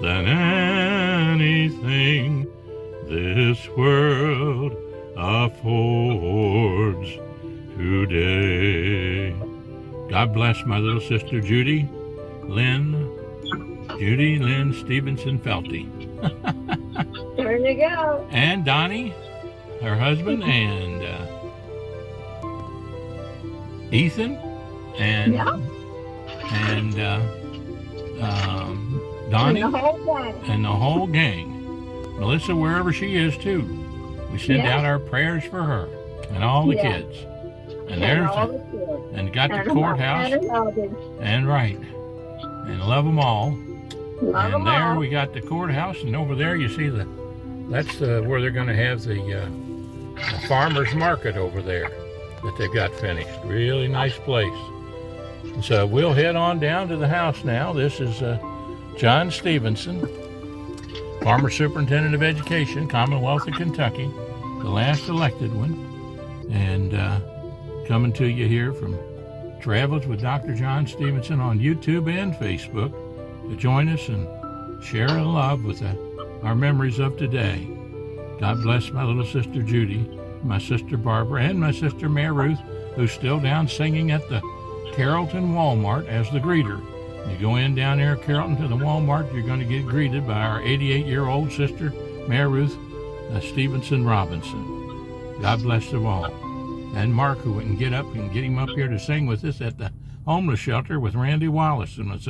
[SPEAKER 2] than anything this world affords today. God bless my little sister Judy Lynn Stephenson Felty.
[SPEAKER 7] There you go.
[SPEAKER 2] And Donnie, her husband, and Ethan, and Donnie, and the whole gang. Melissa, wherever she is too. We send out our prayers for her and all the kids. And there's and got the courthouse. And right. And love them all. And there we got the courthouse, and over there you see that's where they're going to have the farmer's market over there that they've got finished. Really nice place. And so we'll head on down to the house now. This is John Stephenson, former superintendent of education, Commonwealth of Kentucky, the last elected one, and coming to you here from Travels with Dr. John Stephenson on YouTube and Facebook. to join us and share in love with our memories of today. God bless my little sister Judy, my sister Barbara, and my sister Mary Ruth, who's still down singing at the Carrollton Walmart as the greeter. You go in down there, Carrollton, to the Walmart, you're going to get greeted by our 88-year-old sister, Mary Ruth Stephenson Robinson. God bless them all. And Mark, who wouldn't get up and get him up here to sing with us at the homeless shelter with Randy Wallace and myself.